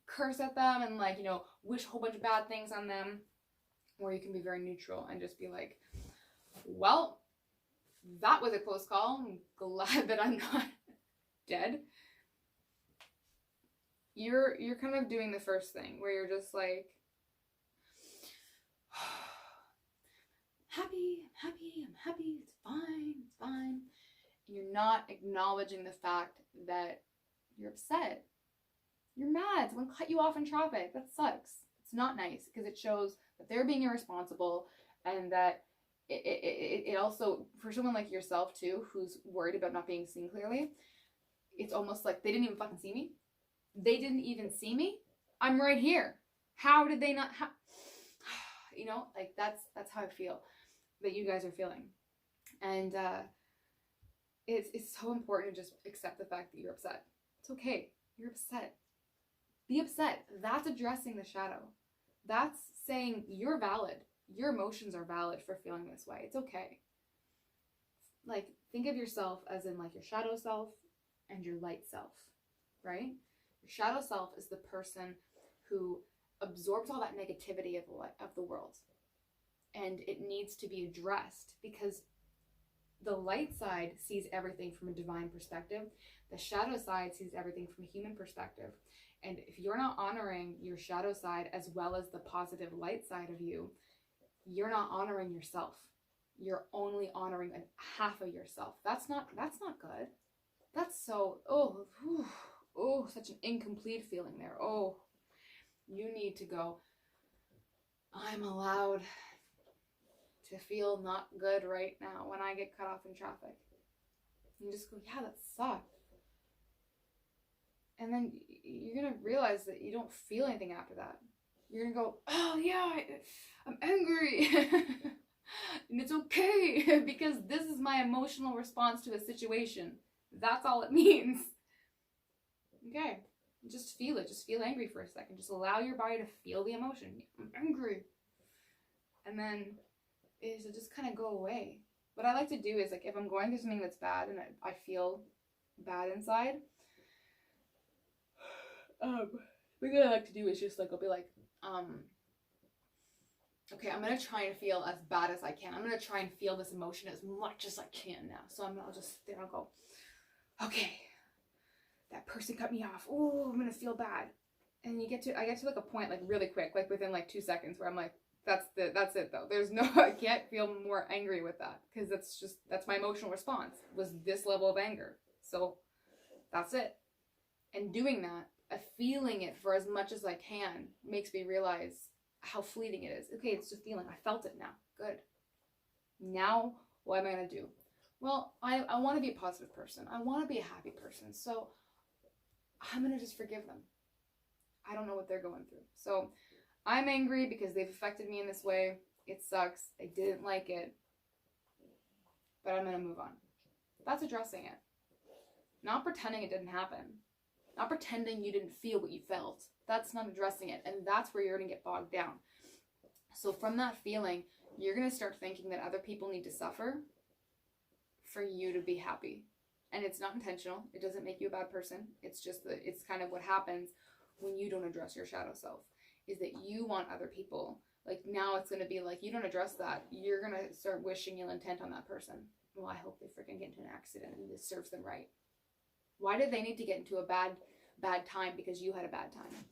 curse at them and like, wish a whole bunch of bad things on them. Or you can be very neutral and just be like, well, that was a close call. I'm glad that I'm not dead. You're kind of doing the first thing where you're just like, I'm happy, it's fine. And you're not acknowledging the fact that you're upset. You're mad. Someone cut you off in traffic. That sucks. It's not nice because it shows that they're being irresponsible, and that it also, for someone like yourself too, who's worried about not being seen clearly, it's almost like they didn't even fucking see me. They didn't even see me. I'm right here. How did they not? Like that's how I feel that you guys are feeling, and it's so important to just accept the fact that you're upset. It's okay. You're upset. Be upset. That's addressing the shadow. That's saying you're valid. Your emotions are valid for feeling this way. It's okay. Like, think of yourself as in like your shadow self and your light self, right? Your shadow self is the person who absorbs all that negativity of the world. And it needs to be addressed because the light side sees everything from a divine perspective. The shadow side sees everything from a human perspective. And if you're not honoring your shadow side as well as the positive light side of you, you're not honoring yourself. You're only honoring half of yourself. That's not good. That's so, such an incomplete feeling there. Oh, you need to go, I'm allowed to feel not good right now when I get cut off in traffic. You just go, yeah, that sucked. And then you're going to realize that you don't feel anything after that. You're going to go, oh yeah, I'm angry. And it's okay because this is my emotional response to a situation. That's all it means. Okay, just feel it. Just feel angry for a second. Just allow your body to feel the emotion. I'm angry. And then it'll just kind of go away. What I like to do is, like, if I'm going through something that's bad and I feel bad inside, what I like to do is just like, I'll be like, okay, I'm going to try and feel as bad as I can. I'm going to try and feel this emotion as much as I can now. So I'll just sit there and go, okay, that person cut me off. Oh, I'm going to feel bad. And I get to like a point, like really quick, like within like 2 seconds where I'm like, that's it though. I can't feel more angry with that because that's my emotional response was this level of anger. So that's it. And doing that, feeling it for as much as I can makes me realize how fleeting it is. Okay, it's a feeling. I felt it now. Good. Now, what am I going to do? Well, I want to be a positive person. I want to be a happy person. So I'm going to just forgive them. I don't know what they're going through. So I'm angry because they've affected me in this way. It sucks. I didn't like it. But I'm going to move on. That's addressing it. Not pretending it didn't happen. Not pretending you didn't feel what you felt. That's not addressing it. And that's where you're going to get bogged down. So from that feeling, you're going to start thinking that other people need to suffer for you to be happy. And it's not intentional. It doesn't make you a bad person. It's just that it's kind of what happens when you don't address your shadow self, is that you want other people. Like now it's going to be like, you don't address that. You're going to start wishing ill intent on that person. Well, I hope they freaking get into an accident and this serves them right. Why did they need to get into a bad time because you had a bad time?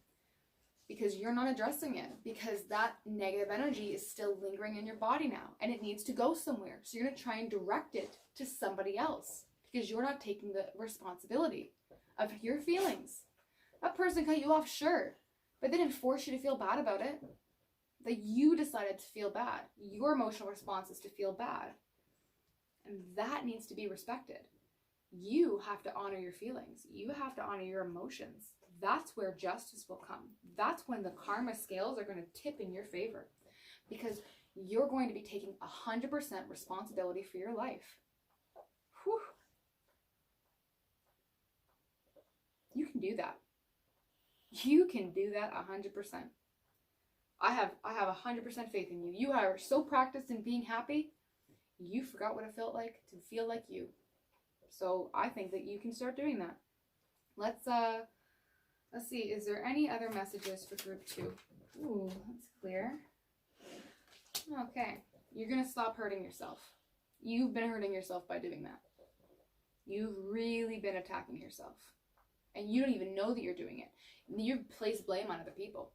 Because you're not addressing it. Because that negative energy is still lingering in your body now. And it needs to go somewhere. So you're going to try and direct it to somebody else. Because you're not taking the responsibility of your feelings. That person cut you off, sure. But they didn't force you to feel bad about it. That you decided to feel bad. Your emotional response is to feel bad. And that needs to be respected. You have to honor your feelings. You have to honor your emotions. That's where justice will come. That's when the karma scales are going to tip in your favor. Because you're going to be taking 100% responsibility for your life. Whew. You can do that. You can do that 100%. I have 100% faith in you. You are so practiced in being happy, you forgot what it felt like to feel like you. So I think that you can start doing that. Let's see, is there any other messages for group 2? Ooh, that's clear. Okay, you're going to stop hurting yourself. You've been hurting yourself by doing that. You've really been attacking yourself. And you don't even know that you're doing it. You place blame on other people.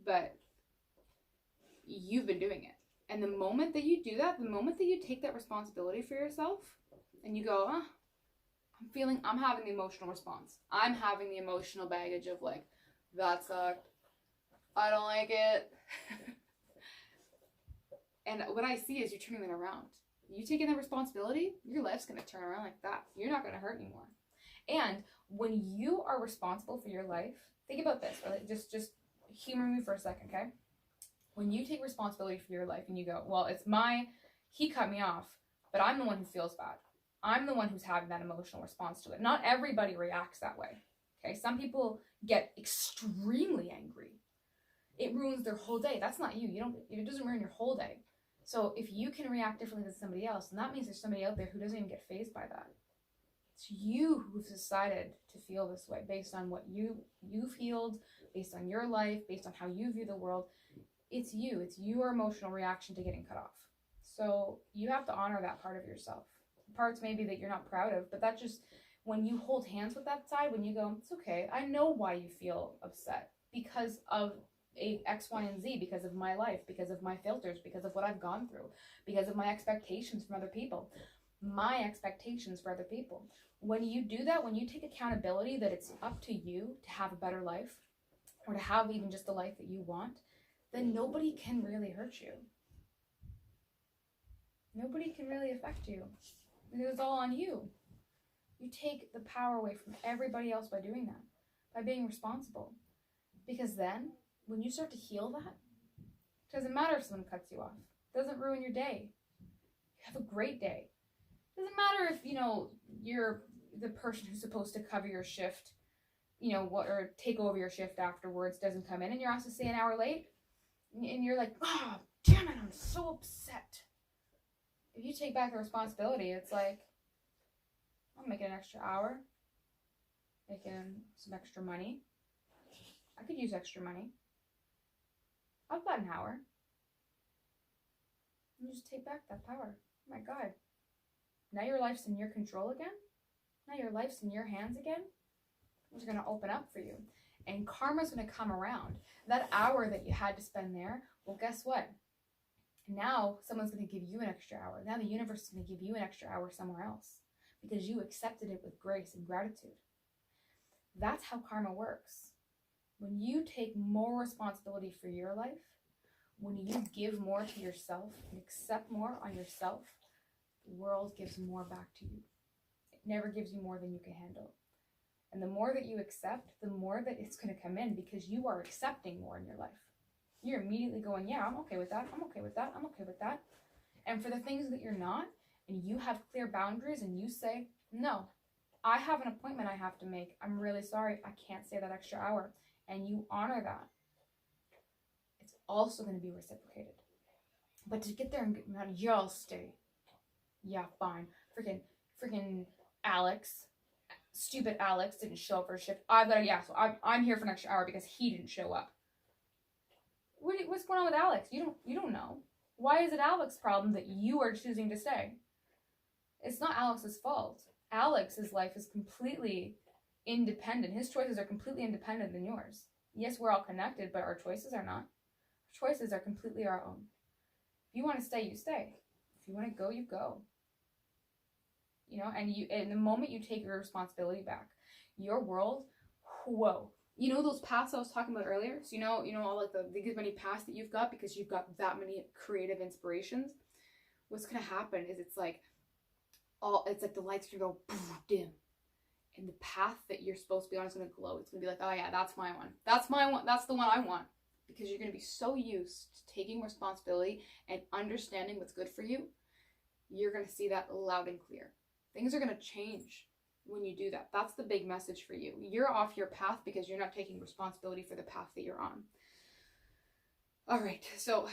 But you've been doing it. And the moment that you do that, the moment that you take that responsibility for yourself, and you go, I'm having the emotional response. I'm having the emotional baggage of like, that sucked. I don't like it. And what I see is you're turning that around. You taking that responsibility, your life's going to turn around like that. You're not going to hurt anymore. And when you are responsible for your life, think about this. Right? Just humor me for a second, okay? When you take responsibility for your life and you go, well, he cut me off, but I'm the one who feels bad. I'm the one who's having that emotional response to it. Not everybody reacts that way. Okay, some people get extremely angry. It ruins their whole day. That's not you. It doesn't ruin your whole day. So if you can react differently than somebody else, then that means there's somebody out there who doesn't even get fazed by that. It's you who've decided to feel this way based on what you've healed, based on your life, based on how you view the world. It's you. It's your emotional reaction to getting cut off. So you have to honor that part of yourself. Parts maybe that you're not proud of, but that just, when you hold hands with that side, when you go, it's okay, I know why you feel upset, because of X, Y, and Z, because of my life, because of my filters, because of what I've gone through, because of my expectations from other people, my expectations for other people. When you do that, when you take accountability that it's up to you to have a better life, or to have even just the life that you want, then nobody can really hurt you. Nobody can really affect you. Because it's all on you. You take the power away from everybody else by doing that, by being responsible. Because then, when you start to heal that, it doesn't matter if someone cuts you off. It doesn't ruin your day. You have a great day. It doesn't matter if, you're the person who's supposed to cover your shift, or take over your shift afterwards doesn't come in and you're asked to stay an hour late. And you're like, oh, damn it, I'm so upset. If you take back the responsibility, it's like, I'm making an extra hour, making some extra money. I could use extra money. I've got an hour. And you just take back that power. Oh my God. Now your life's in your control again. Now your life's in your hands again. It's going to open up for you. And karma's going to come around. That hour that you had to spend there, well, guess what? Now someone's going to give you an extra hour. Now the universe is going to give you an extra hour somewhere else because you accepted it with grace and gratitude. That's how karma works. When you take more responsibility for your life, When you give more to yourself and accept more on yourself, the world gives more back to you. It never gives you more than you can handle. And the more that you accept, the more that it's going to come in, because you are accepting more in your life. You're immediately going, yeah, I'm okay with that. I'm okay with that. I'm okay with that. And for the things that you're not, and you have clear boundaries, and you say, no, I have an appointment I have to make. I'm really sorry. I can't stay that extra hour. And you honor that. It's also going to be reciprocated. But to get there and get mad, yeah, I'll stay. Yeah, fine. Freaking Alex, stupid Alex didn't show up for a shift. So I'm here for an extra hour because he didn't show up. What's going on with Alex? You don't know. Why is it Alex's problem that you are choosing to stay? It's not Alex's fault. Alex's life is completely independent. His choices are completely independent than yours. Yes, we're all connected, but our choices are not. Our choices are completely our own. If you want to stay, you stay. If you want to go, you go. You know, and the moment you take your responsibility back, your world, whoa. You know those paths I was talking about earlier? So you know all like the many paths that you've got because you've got that many creative inspirations. What's gonna happen is it's like the lights can go dim, and the path that you're supposed to be on is gonna glow. It's gonna be like, oh yeah, that's my one. That's my one. That's the one I want. Because you're gonna be so used to taking responsibility and understanding what's good for you. You're gonna see that loud and clear. Things are gonna change when you do that. That's the big message for you. You're off your path because you're not taking responsibility for the path that you're on. All right, so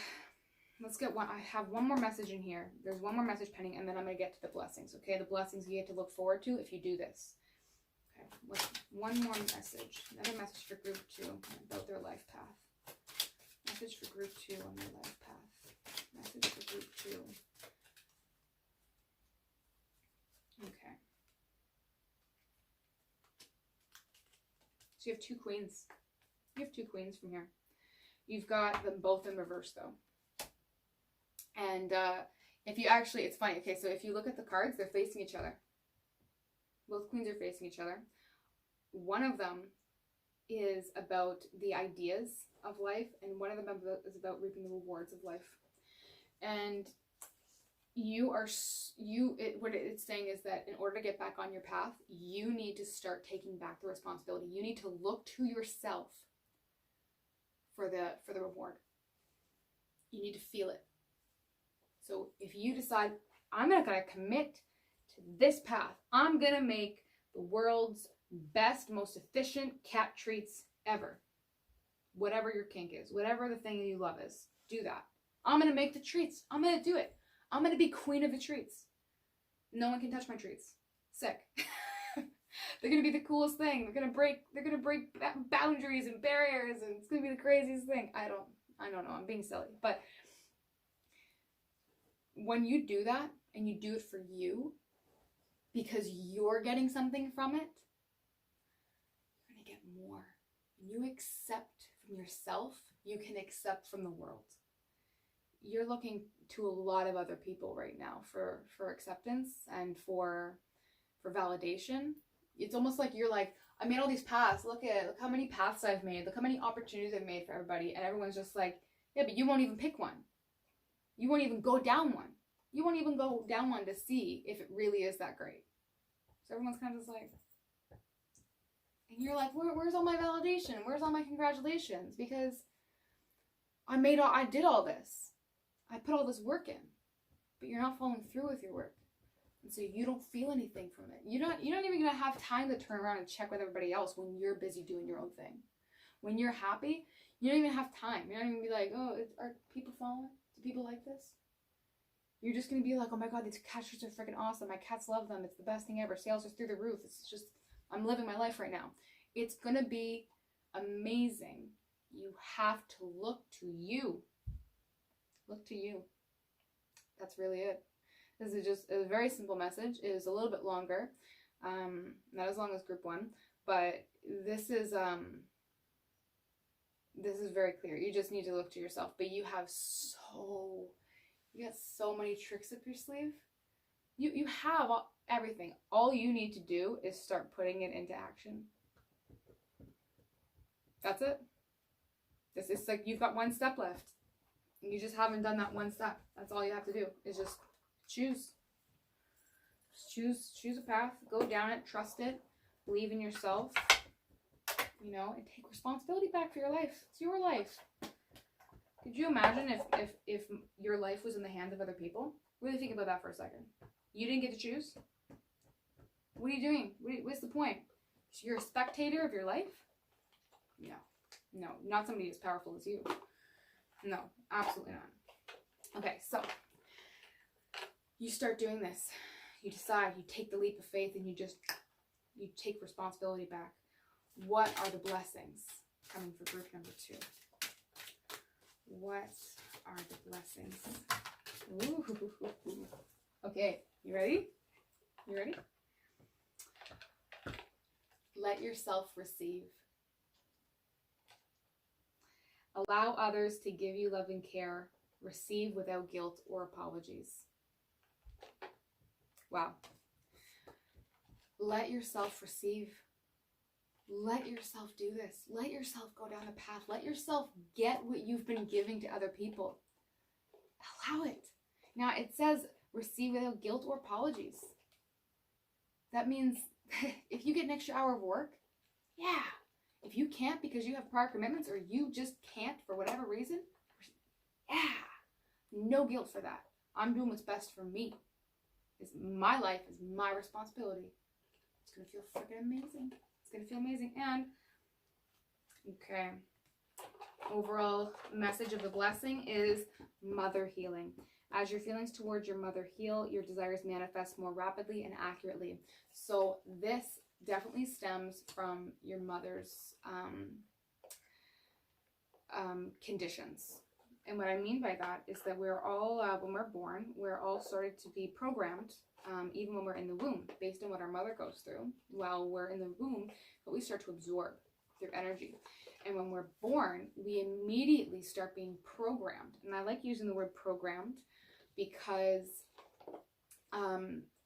let's get one. I have one more message in here. There's one more message pending, and then I'm going to get to the blessings, okay? The blessings you get to look forward to if you do this. Okay, one more message. Another message for group 2 about their life path. Message for group 2 on their life path. Message for group 2. Okay. So you have 2 queens. You have 2 queens from here. You've got them both in reverse, though. And if you actually, it's funny. Okay, so if you look at the cards, they're facing each other. Both queens are facing each other. One of them is about the ideas of life, and one of them is about reaping the rewards of life. And what it's saying is that in order to get back on your path, you need to start taking back the responsibility. You need to look to yourself for the reward. You need to feel it. So if you decide, I'm not going to commit to this path, I'm going to make the world's best, most efficient cat treats ever. Whatever your kink is, whatever the thing you love is, do that. I'm going to make the treats. I'm going to do it. I'm going to be queen of the treats. No one can touch my treats. Sick. They're going to be the coolest thing. They're going to break boundaries and barriers, and it's going to be the craziest thing. I don't know. I'm being silly. But when you do that, and you do it for you, because you're getting something from it, you're going to get more. When you accept from yourself, you can accept from the world. You're looking to a lot of other people right now for acceptance and for validation. It's almost like you're like, I made all these paths. Look how many paths I've made. Look how many opportunities I've made for everybody. And everyone's just like, yeah, but you won't even pick one. You won't even go down one. You won't even go down one to see if it really is that great. So everyone's kind of just like, and you're like, where's all my validation? Where's all my congratulations? Because I did all this. I put all this work in, but you're not following through with your work. And so you don't feel anything from it. You're not even going to have time to turn around and check with everybody else when you're busy doing your own thing. When you're happy, you don't even have time. You're not even going to be like, oh, are people following? Do people like this? You're just going to be like, oh my God, these cat shirts are freaking awesome. My cats love them. It's the best thing ever. Sales are through the roof. It's just, I'm living my life right now. It's going to be amazing. You have to look to you. Look to you. That's really it. This is just a very simple message. It is a little bit longer. Not as long as group 1, but this is very clear. You just need to look to yourself. But you got so many tricks up your sleeve. You have everything. All you need to do is start putting it into action. That's it. This is like you've got one step left. You just haven't done that one step. That's all you have to do is just choose. Choose a path, go down it, trust it, believe in yourself, you know, and take responsibility back for your life. It's your life. Could you imagine if your life was in the hands of other people? Really think about that for a second. You didn't get to choose? What are you doing? What's the point? So you're a spectator of your life? No, not somebody as powerful as you. No, absolutely not. Okay, so you start doing this. You decide, you take the leap of faith, and you take responsibility back. What are the blessings coming for group number 2? What are the blessings? Ooh. Okay, you ready? You ready? Let yourself receive. Allow others to give you love and care. Receive without guilt or apologies. Wow. Let yourself receive. Let yourself do this. Let yourself go down the path. Let yourself get what you've been giving to other people. Allow it. Now it says receive without guilt or apologies. That means if you get an extra hour of work, yeah. If you can't because you have prior commitments or you just can't for whatever reason, yeah. No guilt for that. I'm doing what's best for me. It's my life, is my responsibility. It's going to feel freaking amazing. It's going to feel amazing. And, okay, overall message of the blessing is mother healing. As your feelings towards your mother heal, your desires manifest more rapidly and accurately. So this definitely stems from your mother's conditions. And what I mean by that is that we're all, when we're born, we're all started to be programmed, even when we're in the womb, based on what our mother goes through while we're in the womb, but we start to absorb through energy. And when we're born, we immediately start being programmed. And I like using the word programmed because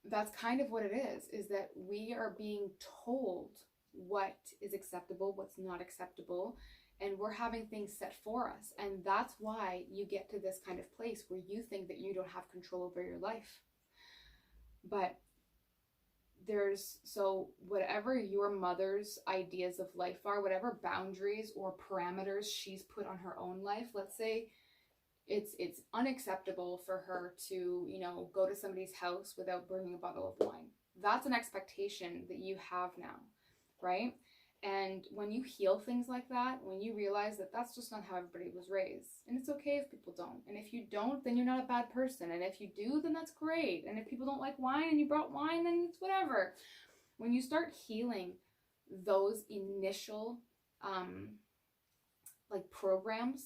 that's kind of what it is that we are being told what is acceptable, what's not acceptable, and we're having things set for us. And that's why you get to this kind of place where you think that you don't have control over your life. But so whatever your mother's ideas of life are, whatever boundaries or parameters she's put on her own life, let's say it's unacceptable for her to, go to somebody's house without bringing a bottle of wine. That's an expectation that you have now, right? And when you heal things like that, when you realize that that's just not how everybody was raised, and it's okay if people don't. And if you don't, then you're not a bad person. And if you do, then that's great. And if people don't like wine and you brought wine, then it's whatever. When you start healing those initial programs,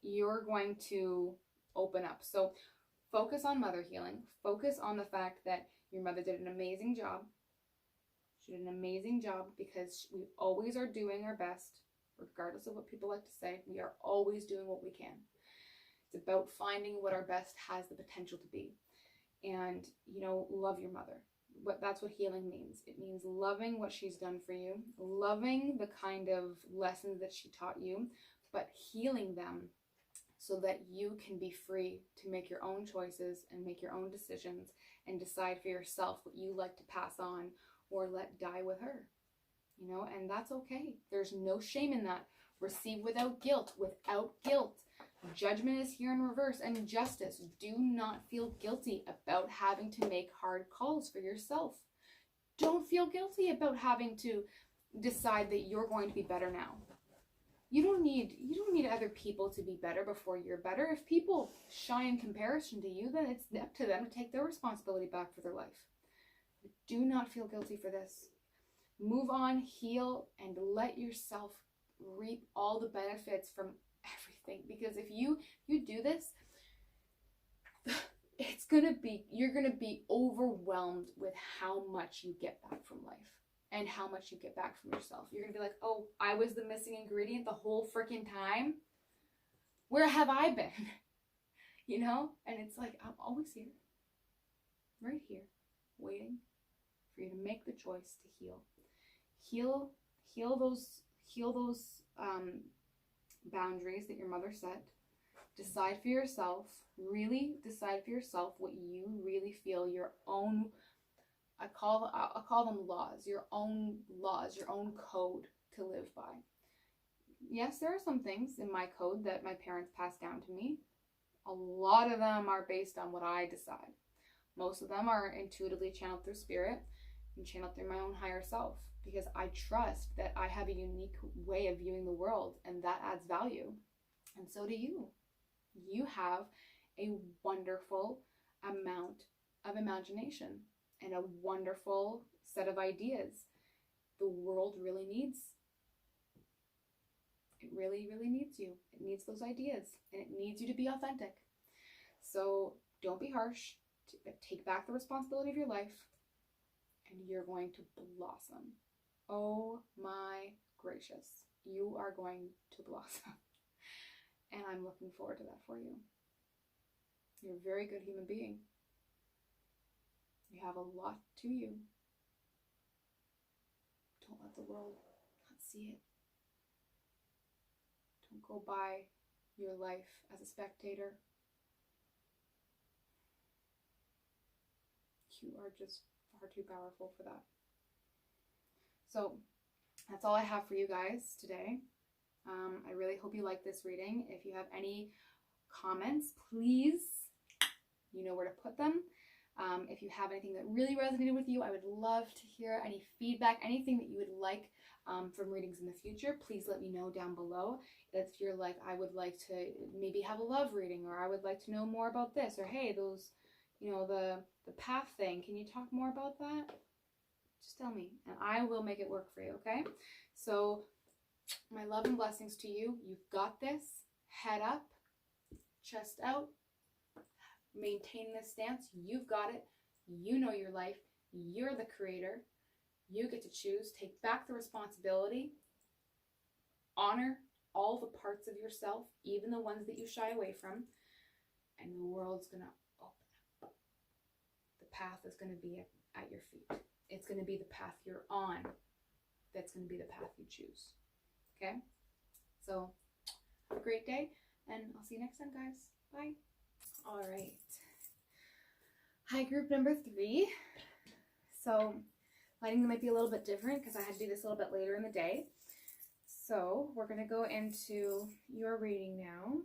you're going to open up. So focus on mother healing. Focus on the fact that your mother did an amazing job. She did an amazing job because we always are doing our best, regardless of what people like to say. We are always doing what we can. It's about finding what our best has the potential to be. And, love your mother. That's what healing means. It means loving what she's done for you, loving the kind of lessons that she taught you, but healing them so that you can be free to make your own choices and make your own decisions and decide for yourself what you like to pass on or let die with her, and that's okay. There's no shame in that. Receive without guilt, Judgment is here in reverse, and justice. Do not feel guilty about having to make hard calls for yourself. Don't feel guilty about having to decide that you're going to be better now. You don't need other people to be better before you're better. If people shine in comparison to you, then it's up to them to take their responsibility back for their life. Do not feel guilty for this. Move on, heal, and let yourself reap all the benefits from everything. Because if you do this, you're gonna be overwhelmed with how much you get back from life and how much you get back from yourself. You're gonna be like, oh, I was the missing ingredient the whole freaking time. Where have I been? And it's like, I'm always here, right here, waiting for you to make the choice to heal those boundaries that your mother set, decide for yourself, really decide for yourself what you really feel your own, I call them laws, your own code to live by. Yes, there are some things in my code that my parents passed down to me. A lot of them are based on what I decide. Most of them are intuitively channeled through spirit and channeled through my own higher self, because I trust that I have a unique way of viewing the world, and that adds value. And so do you. You have a wonderful amount of imagination and a wonderful set of ideas. The world really needs. It really, really needs you. It needs those ideas, and it needs you to be authentic. So don't be harsh. Take back the responsibility of your life, and you're going to blossom. Oh my gracious. You are going to blossom. And I'm looking forward to that for you. You're a very good human being. You have a lot to you. Don't let the world not see it. Don't go by your life as a spectator. You are just far too powerful for that. So that's all I have for you guys today. I really hope you like this reading. If you have any comments, please, you know where to put them. If you have anything that really resonated with you, I would love to hear any feedback, anything that you would like from readings in the future. Please let me know down below. If you're like, I would like to maybe have a love reading, or I would like to know more about this, or hey, those, the path thing, can you talk more about that? Just tell me, and I will make it work for you, okay? So my love and blessings to you. You've got this. Head up, chest out. Maintain this stance. You've got it. You know your life. You're the creator. You get to choose. Take back the responsibility. Honor all the parts of yourself, even the ones that you shy away from. And the world's going to open up. The path is going to be at your feet. It's going to be the path you're on. That's going to be the path you choose. Okay? So, have a great day, and I'll see you next time, guys. Bye. All right. Hi, group number 3. So, lighting might be a little bit different because I had to do this a little bit later in the day. So, we're going to go into your reading now.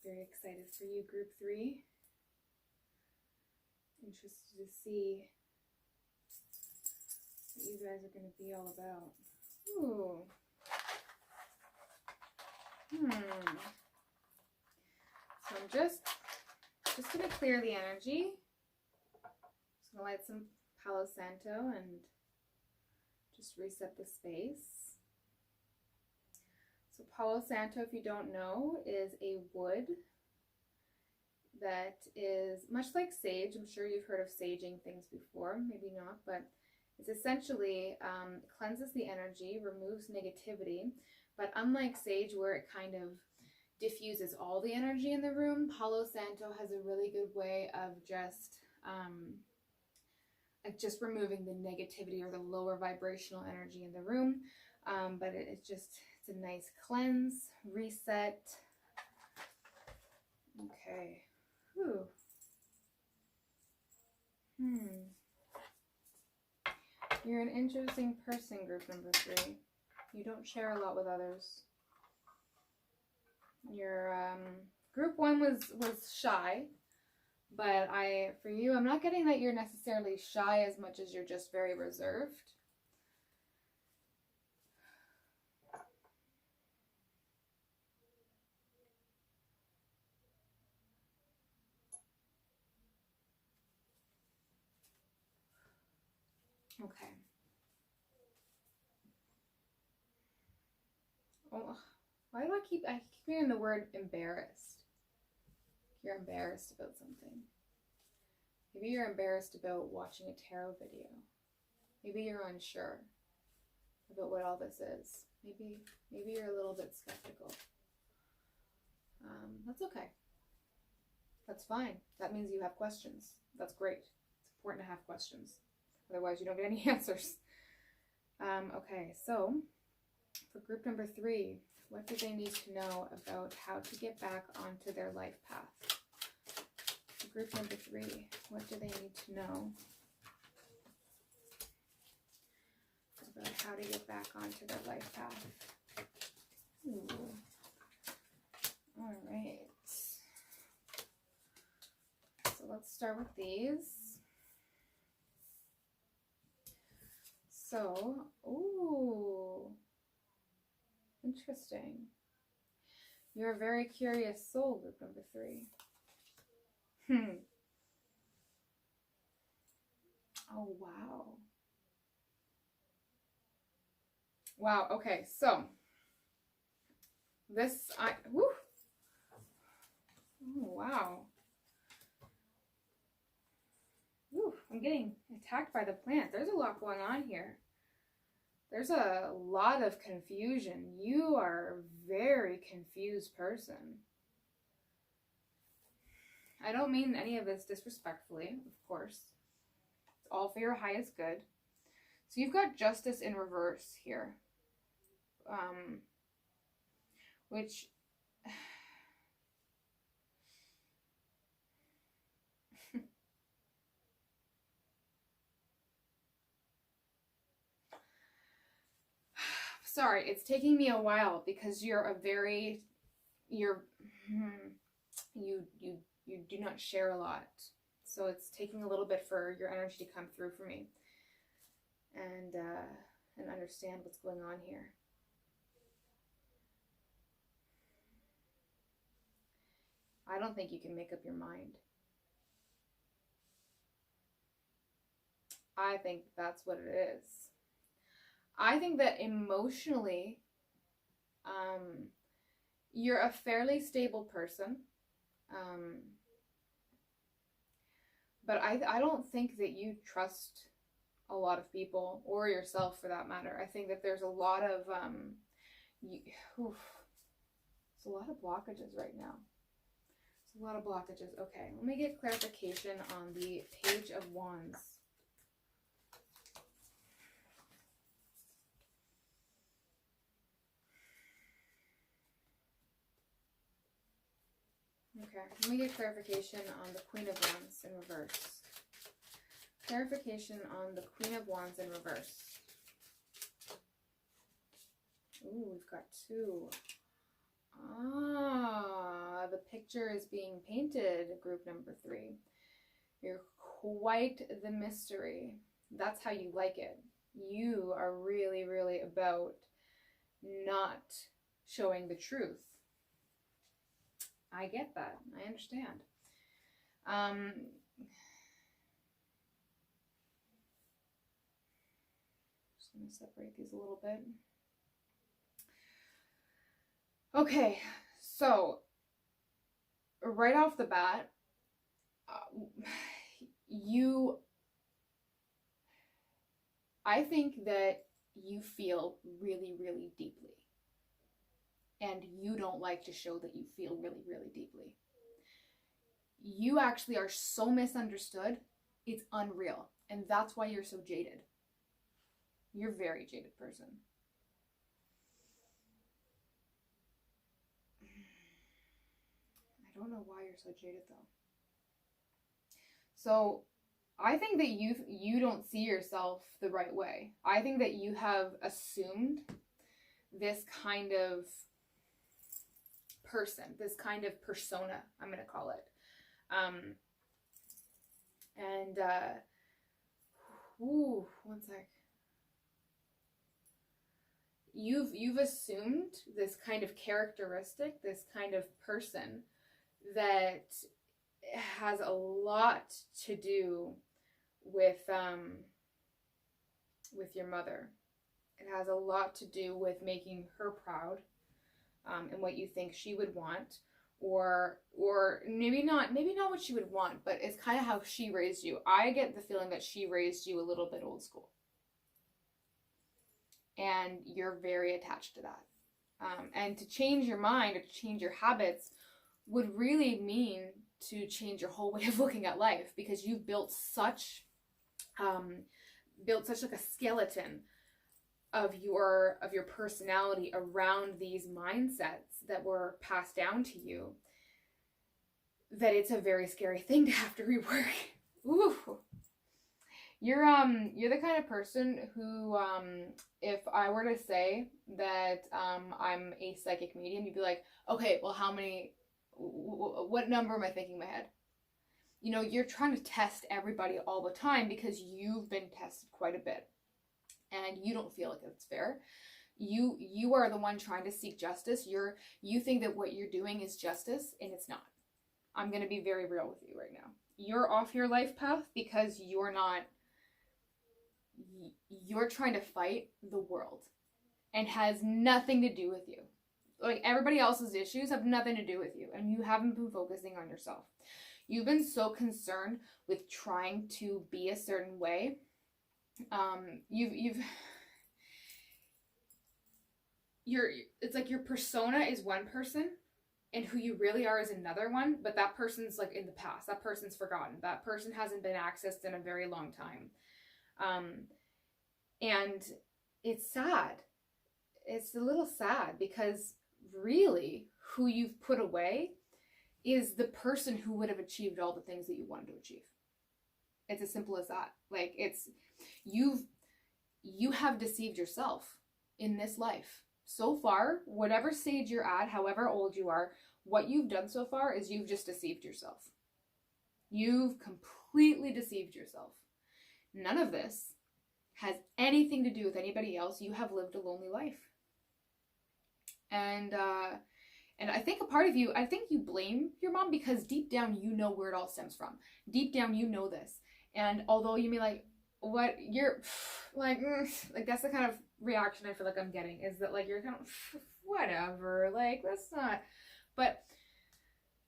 Very excited for you, group 3. Interested to see what you guys are going to be all about. Ooh. So I'm just going to clear the energy. Just going to light some Palo Santo and just reset the space. So Palo Santo, if you don't know, is a wood that is much like sage. I'm sure you've heard of saging things before, maybe not, but it's essentially cleanses the energy, removes negativity. But unlike sage, where it kind of diffuses all the energy in the room, Palo Santo has a really good way of just removing the negativity or the lower vibrational energy in the room. But it's a nice cleanse, reset. Okay. Whew. You're an interesting person, group number 3. You don't share a lot with others. Your group 1 was shy, but for you, I'm not getting that you're necessarily shy as much as you're just very reserved. Okay. Oh, why do I keep hearing the word embarrassed? You're embarrassed about something. Maybe you're embarrassed about watching a tarot video. Maybe you're unsure about what all this is. Maybe you're a little bit skeptical. That's okay. That's fine. That means you have questions. That's great. It's important to have questions. Otherwise, you don't get any answers. Okay, so for group number 3, what do they need to know about how to get back onto their life path? For group number 3, what do they need to know about how to get back onto their life path? Ooh. All right. So let's start with these. So, ooh, interesting. You're a very curious soul, group number 3. Oh, wow. Wow, okay, so this, woo. Oh, wow. Ooh, I'm getting attacked by the plant. There's a lot going on here. There's a lot of confusion. You are a very confused person. I don't mean any of this disrespectfully, of course. It's all for your highest good. So you've got justice in reverse here. Which... Sorry, it's taking me a while because you're a very, you do not share a lot. So it's taking a little bit for your energy to come through for me and understand what's going on here. I don't think you can make up your mind. I think that's what it is. I think that emotionally, you're a fairly stable person. But I don't think that you trust a lot of people, or yourself for that matter. I think that there's a lot of, there's a lot of blockages right now. There's a lot of blockages. Okay, let me get clarification on the Page of Wands. Okay, let me get clarification on the Queen of Wands in reverse. Clarification on the Queen of Wands in reverse. Ooh, we've got 2. Ah, the picture is being painted, group number 3. You're quite the mystery. That's how you like it. You are really, really about not showing the truth. I get that. I understand. Just going to separate these a little bit. Okay, so right off the bat, I think that you feel really, really deeply. And you don't like to show that you feel really, really deeply. You actually are so misunderstood, it's unreal. And that's why you're so jaded. You're a very jaded person. I don't know why you're so jaded though. So I think that you don't see yourself the right way. I think that you have assumed this kind of person, this kind of persona, I'm going to call it. One sec. You've assumed this kind of characteristic, this kind of person that has a lot to do with your mother. It has a lot to do with making her proud, and what you think she would want, or maybe not what she would want, but it's kind of how she raised you. I get the feeling that she raised you a little bit old school, and you're very attached to that. And to change your mind or to change your habits would really mean to change your whole way of looking at life, because you've built such like a skeleton of your personality around these mindsets that were passed down to you, that it's a very scary thing to have to rework. Ooh. You're the kind of person who, if I were to say that I'm a psychic medium, you'd be like, okay, well, what number am I thinking in my head? You know, you're trying to test everybody all the time because you've been tested quite a bit and you don't feel like it's fair. You are the one trying to seek justice. You think that what you're doing is justice, and it's not. I'm going to be very real with you right now. You're off your life path because you're trying to fight the world, and has nothing to do with you. Like, everybody else's issues have nothing to do with you, and you haven't been focusing on yourself. You've been so concerned with trying to be a certain way. It's like your persona is one person, and who you really are is another one, but that person's like in the past. That person's forgotten. That person hasn't been accessed in a very long time. And it's sad. It's a little sad, because really who you've put away is the person who would have achieved all the things that you wanted to achieve. It's as simple as that. Like, you have deceived yourself in this life. So far, whatever stage you're at, however old you are, what you've done so far is you've just deceived yourself. You've completely deceived yourself. None of this has anything to do with anybody else. You have lived a lonely life. And I think a part of you, I think you blame your mom, because deep down you know where it all stems from. Deep down you know this. And although you may like, what you're like that's the kind of reaction I feel like I'm getting, is that like you're kind of whatever, like that's not. But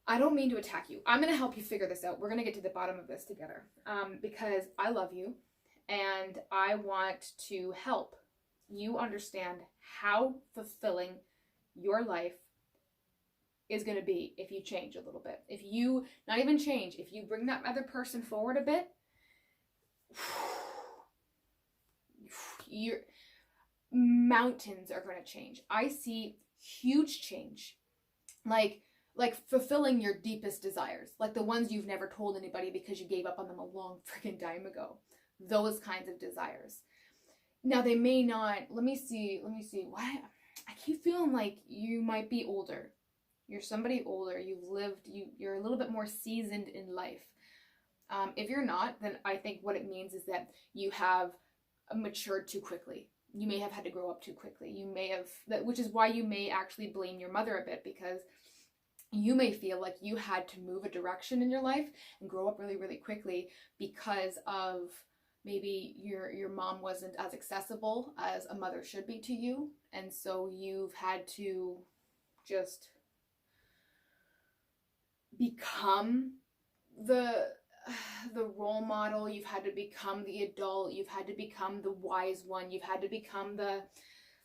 I don't mean to attack you. I'm going to help you figure this out. We're going to get to the bottom of this together, because I love you and I want to help you understand how fulfilling your life is going to be if you change a little bit. If you not even change, if you bring that other person forward a bit, your mountains are going to change. I see huge change, like fulfilling your deepest desires, like the ones you've never told anybody because you gave up on them a long freaking time ago. Those kinds of desires. Now they may not. Let me see. Why I keep feeling like you might be older. You're somebody older. You've lived. You're a little bit more seasoned in life. If you're not, then I think what it means is that you have matured too quickly. You may have had to grow up too quickly. You may have which is why you may actually blame your mother a bit, because you may feel like you had to move a direction in your life and grow up really, really quickly because of maybe your mom wasn't as accessible as a mother should be to you. And so you've had to just become the role model. You've had to become the adult. You've had to become the wise one. You've had to become the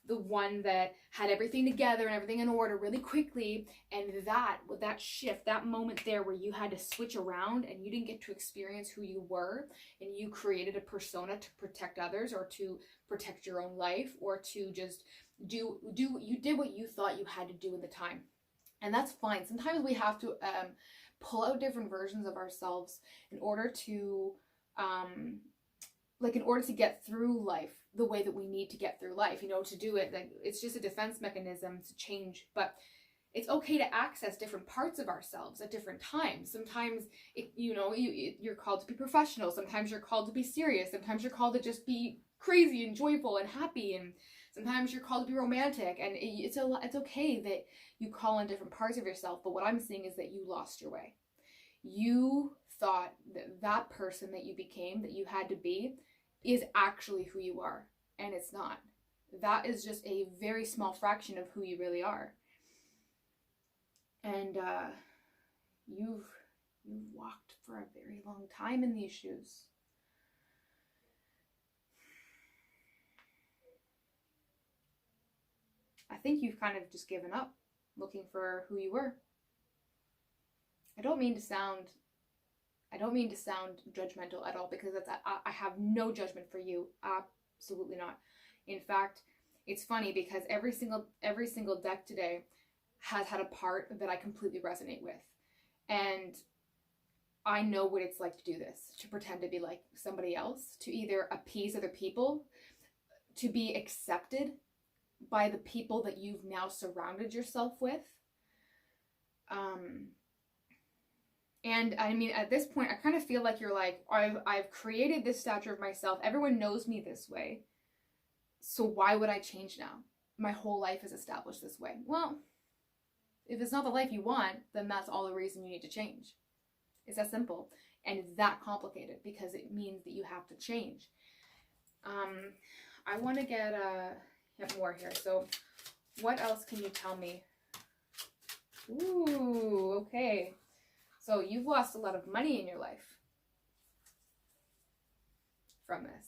one that had everything together and everything in order really quickly. And that shift, that moment there where you had to switch around and you didn't get to experience who you were, and you created a persona to protect others or to protect your own life, or to just you did what you thought you had to do in the time. And that's fine. Sometimes we have to pull out different versions of ourselves in order to get through life the way that we need to get through life, to do it. Like, it's just a defense mechanism to change, but it's okay to access different parts of ourselves at different times. Sometimes you're called to be professional. Sometimes you're called to be serious. Sometimes you're called to just be crazy and joyful and happy. And sometimes you're called to be romantic. And it's okay that you call on different parts of yourself. But what I'm seeing is that you lost your way. You thought that person that you became, that you had to be, is actually who you are, and it's not. That is just a very small fraction of who you really are. And you've walked for a very long time in these shoes. I think you've kind of just given up looking for who you were. I don't mean to sound judgmental at all, because I have no judgment for you. Absolutely not. In fact, it's funny because every single deck today has had a part that I completely resonate with. And I know what it's like to do this, to pretend to be like somebody else, to either appease other people, to be accepted by the people that you've now surrounded yourself with. And I mean, at this point, I kind of feel like you're like, I've created this stature of myself. Everyone knows me this way. So why would I change now? My whole life is established this way. Well, if it's not the life you want, then that's all the reason you need to change. It's that simple. And it's that complicated, because it means that you have to change. I want to get more here. So what else can you tell me? Ooh, okay. So you've lost a lot of money in your life from this.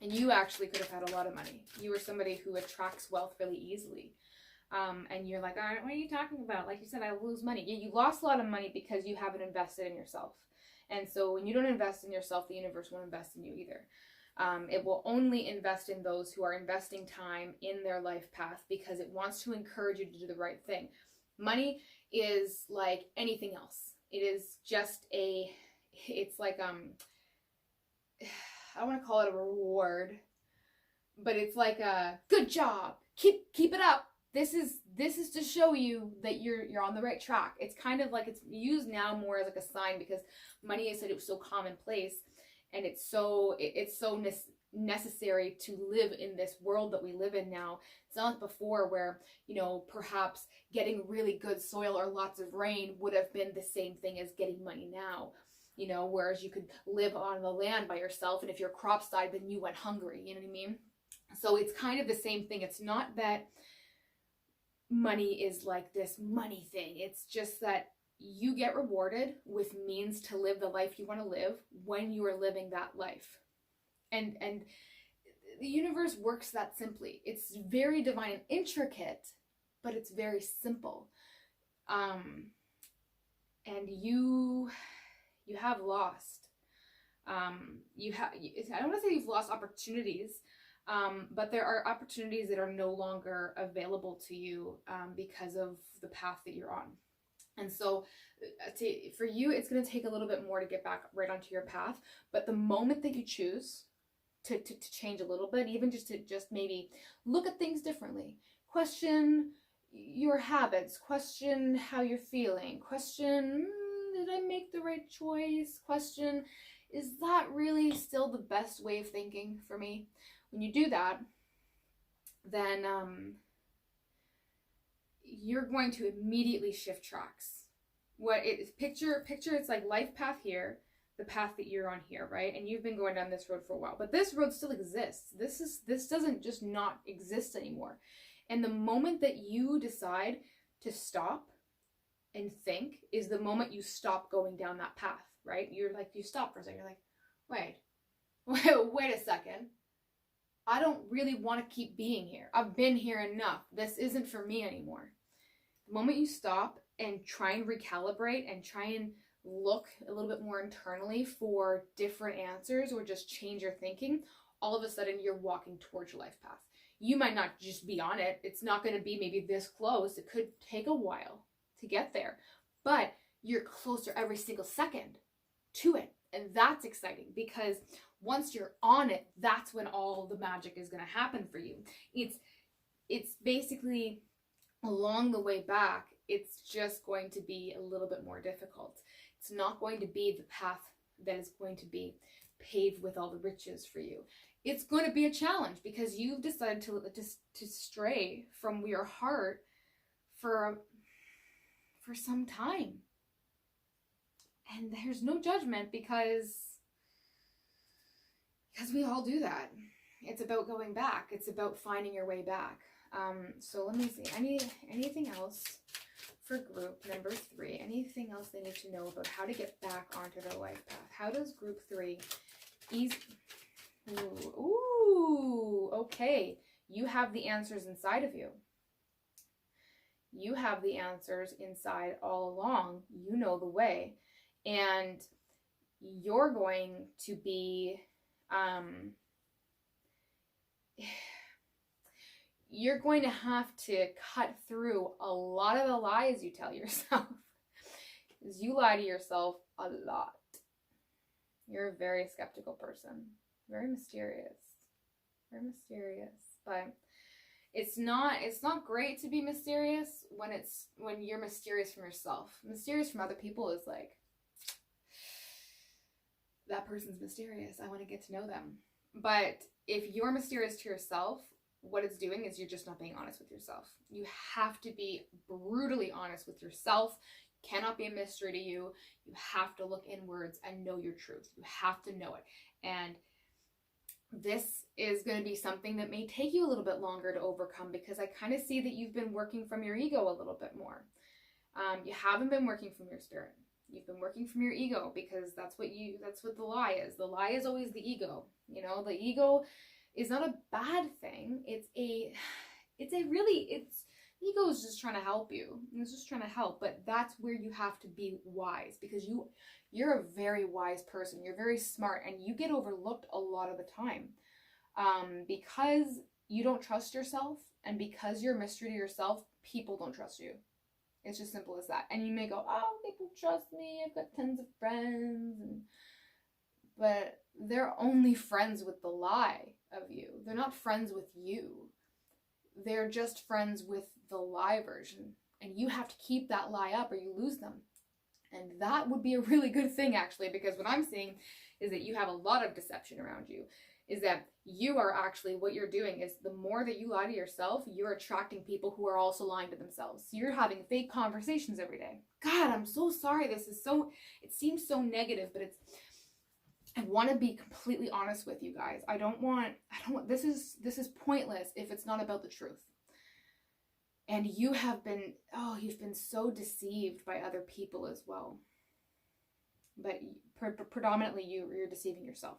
And you actually could have had a lot of money. You were somebody who attracts wealth really easily. And you're like, all right, what are you talking about? Like you said, I lose money. You lost a lot of money because you haven't invested in yourself. And so when you don't invest in yourself, the universe won't invest in you either. It will only invest in those who are investing time in their life path, because it wants to encourage you to do the right thing. Money is like anything else. It is just it's like, I don't want to call it a reward, but it's like a good job. Keep it up. This is to show you that you're on the right track. It's kind of like, it's used now more as like a sign, because money is so commonplace, and it's so necessary to live in this world that we live in now. It's not like before, where, perhaps getting really good soil or lots of rain would have been the same thing as getting money now. Whereas you could live on the land by yourself, and if your crops died, then you went hungry. You know what I mean? So it's kind of the same thing. It's not that money is like this money thing. It's just that you get rewarded with means to live the life you want to live when you are living that life. And the universe works that simply. It's very divine and intricate, but it's very simple. And you have lost. I don't want to say you've lost opportunities, but there are opportunities that are no longer available to you because of the path that you're on. And so for you, it's going to take a little bit more to get back right onto your path. But the moment that you choose to change a little bit, even just maybe look at things differently, question your habits, question how you're feeling, question, did I make the right choice? Question, is that really still the best way of thinking for me? When you do that, then you're going to immediately shift tracks. Picture it's like life path here, the path that you're on here, right? And you've been going down this road for a while, but this road still exists. This doesn't just not exist anymore. And the moment that you decide to stop and think is the moment you stop going down that path, right? You stop for a second. You're like, wait a second. I don't really want to keep being here. I've been here enough. This isn't for me anymore. The moment you stop and try and recalibrate and try and look a little bit more internally for different answers, or just change your thinking, all of a sudden you're walking towards your life path. You might not just be on it. It's not going to be maybe this close. It could take a while to get there, but you're closer every single second to it. And that's exciting, because once you're on it, that's when all the magic is going to happen for you. It's basically along the way back, it's just going to be a little bit more difficult. It's not going to be the path that is going to be paved with all the riches for you. It's going to be a challenge, because you've decided to stray from your heart for some time. And there's no judgment, because we all do that. It's about going back. It's about finding your way back. So let me see. Anything else for group number 3? Anything else they need to know about how to get back onto their life path? How does group 3 ease? Ooh, okay. You have the answers inside of you. You have the answers inside all along. You know the way. And you're going to be, you're going to have to cut through a lot of the lies you tell yourself. Because you lie to yourself a lot. You're a very skeptical person. Very mysterious. Very mysterious. But it's not great to be mysterious when you're mysterious from yourself. Mysterious from other people is like, that person's mysterious. I want to get to know them. But if you're mysterious to yourself, what it's doing is you're just not being honest with yourself. You have to be brutally honest with yourself. Cannot be a mystery to you. You have to look inwards and know your truth. You have to know it. And this is going to be something that may take you a little bit longer to overcome, because I kind of see that you've been working from your ego a little bit more. You haven't been working from your spirit. You've been working from your ego, because that's what the lie is. The lie is always the ego. You know, the ego is not a bad thing. Ego is just trying to help you. It's just trying to help, but that's where you have to be wise, because you're a very wise person. You're very smart, and you get overlooked a lot of the time, because you don't trust yourself, and because you're a mystery to yourself, people don't trust you. It's just simple as that. And you may go, oh, people trust me. I've got tons of friends, but they're only friends with the lie of you. They're not friends with you. They're just friends with the lie version. And you have to keep that lie up or you lose them. And that would be a really good thing, actually, because what I'm seeing is that you have a lot of deception around you. Is that you are actually, what you're doing is, the more that you lie to yourself, you're attracting people who are also lying to themselves. So you're having fake conversations every day. God, I'm so sorry. It seems so negative, but I want to be completely honest with you guys. This is pointless if it's not about the truth. And you've been so deceived by other people as well. But predominantly you're deceiving yourself.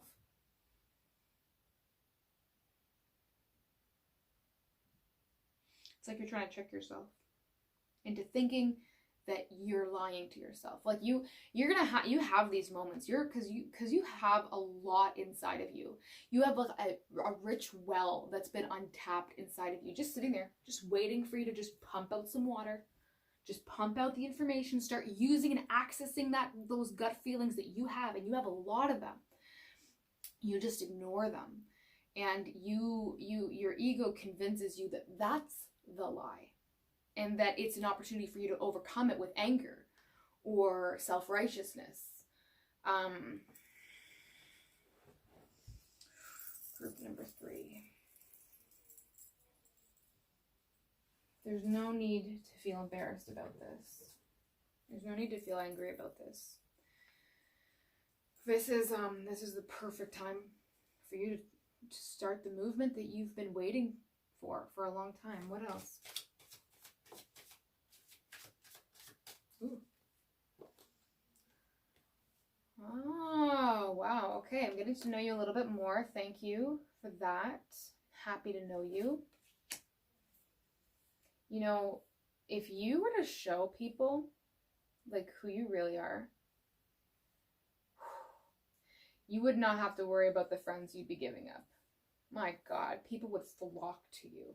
It's like you're trying to trick yourself into thinking that you're lying to yourself. Like you have these moments. Because you have a lot inside of you. You have like a rich well that's been untapped inside of you, just sitting there, just waiting for you to just pump out some water, just pump out the information, start using and accessing those gut feelings that you have, and you have a lot of them. You just ignore them, and your ego convinces you that that's the lie. And that it's an opportunity for you to overcome it with anger or self-righteousness. Group number 3. There's no need to feel embarrassed about this. There's no need to feel angry about this. This is the perfect time for you to start the movement that you've been waiting for a long time. What else? Ooh. Oh, wow. Okay, I'm getting to know you a little bit more. Thank you for that. Happy to know you. You know, if you were to show people like who you really are, you would not have to worry about the friends you'd be giving up. My God, people would flock to you.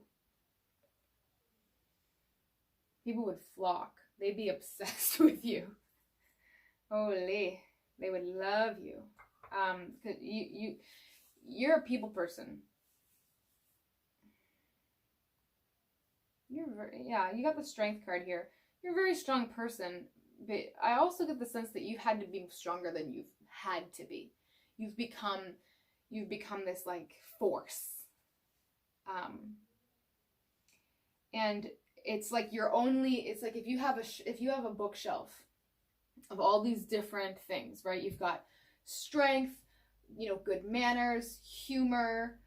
People would flock. They'd be obsessed with you. Holy, they would love you. 'Cause you're a people person. You got the strength card here. You're a very strong person, but I also get the sense that you've had to be stronger than you've had to be. You've become this like force. And it's like if you have a bookshelf of all these different things, right? You've got strength, good manners, humor,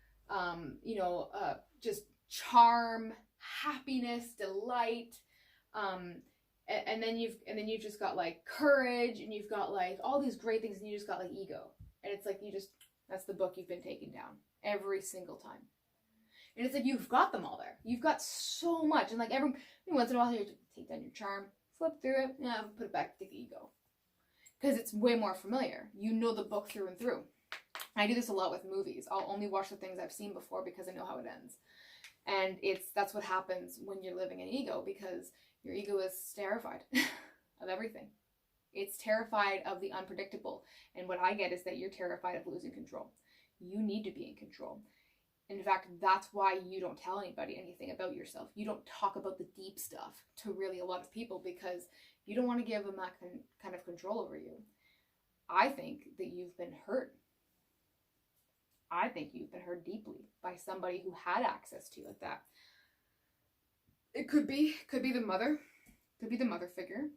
just charm, happiness, delight, and then you've just got like courage, and you've got like all these great things, and you just got like ego. And it's like that's the book you've been taking down every single time. And it's like, you've got them all there. You've got so much. And like every once in a while, you take down your charm, flip through it, yeah, put it back, take the ego. Because it's way more familiar. You know the book through and through. I do this a lot with movies. I'll only watch the things I've seen before because I know how it ends. And that's what happens when you're living in ego, because your ego is terrified of everything. It's terrified of the unpredictable. And what I get is that you're terrified of losing control. You need to be in control. In fact, that's why you don't tell anybody anything about yourself. You don't talk about the deep stuff to really a lot of people, because you don't want to give them that kind of control over you. I think that you've been hurt. I think you've been hurt deeply by somebody who had access to you like that. It could be the mother. Could be the mother figure.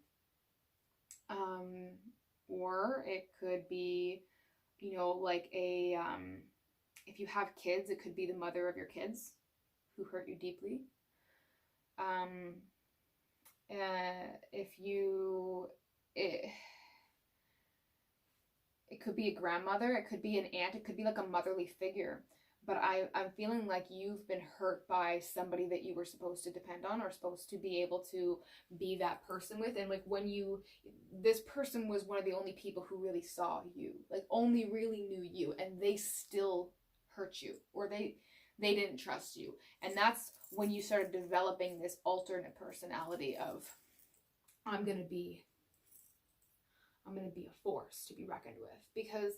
Or it could be, like if you have kids, it could be the mother of your kids who hurt you deeply. It could be a grandmother, it could be an aunt, it could be like a motherly figure. But I'm feeling like you've been hurt by somebody that you were supposed to depend on, or supposed to be able to be that person with. And like this person was one of the only people who really saw you, like only really knew you, and they still hurt you, or they didn't trust you. And that's when you started developing this alternate personality of, I'm gonna be a force to be reckoned with, because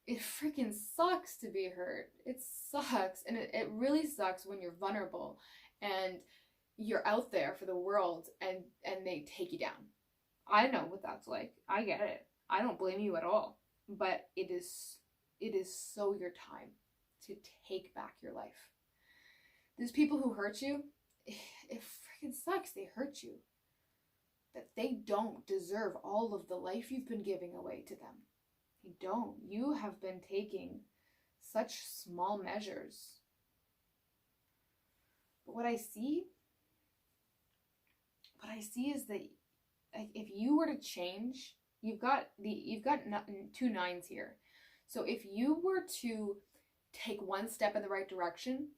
it freaking sucks to be hurt. It sucks. And it really sucks when you're vulnerable and you're out there for the world and they take you down. I know what that's like. I get it. I don't blame you at all. But it is so your time to take back your life. There's people who hurt you. It freaking sucks. They hurt you. That they don't deserve all of the life you've been giving away to them. You don't. You have been taking such small measures. But what I see is that if you were to change, you've got 2 9s here. So if you were to take one step in the right direction,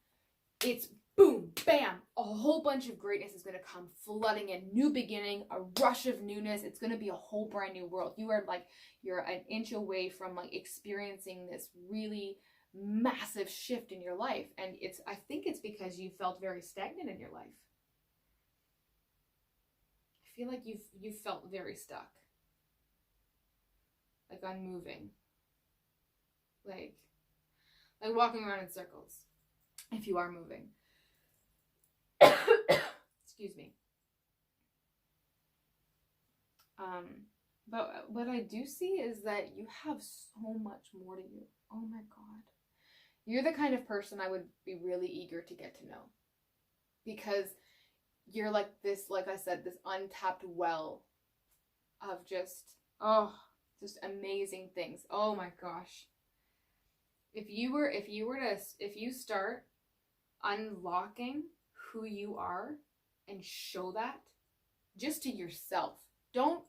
it's boom, bam, a whole bunch of greatness is going to come flooding in. New beginning, a rush of newness. It's going to be a whole brand new world. You're an inch away from like experiencing this really massive shift in your life. And I think it's because you felt very stagnant in your life. I feel like you've felt very stuck. Like unmoving. Like walking around in circles. If you are moving. Excuse me. But what I do see is that you have so much more to you. Oh my God. You're the kind of person I would be really eager to get to know. Because you're like this, like I said, this untapped well of just amazing things. Oh my gosh. If you start unlocking who you are and show that just to yourself. Don't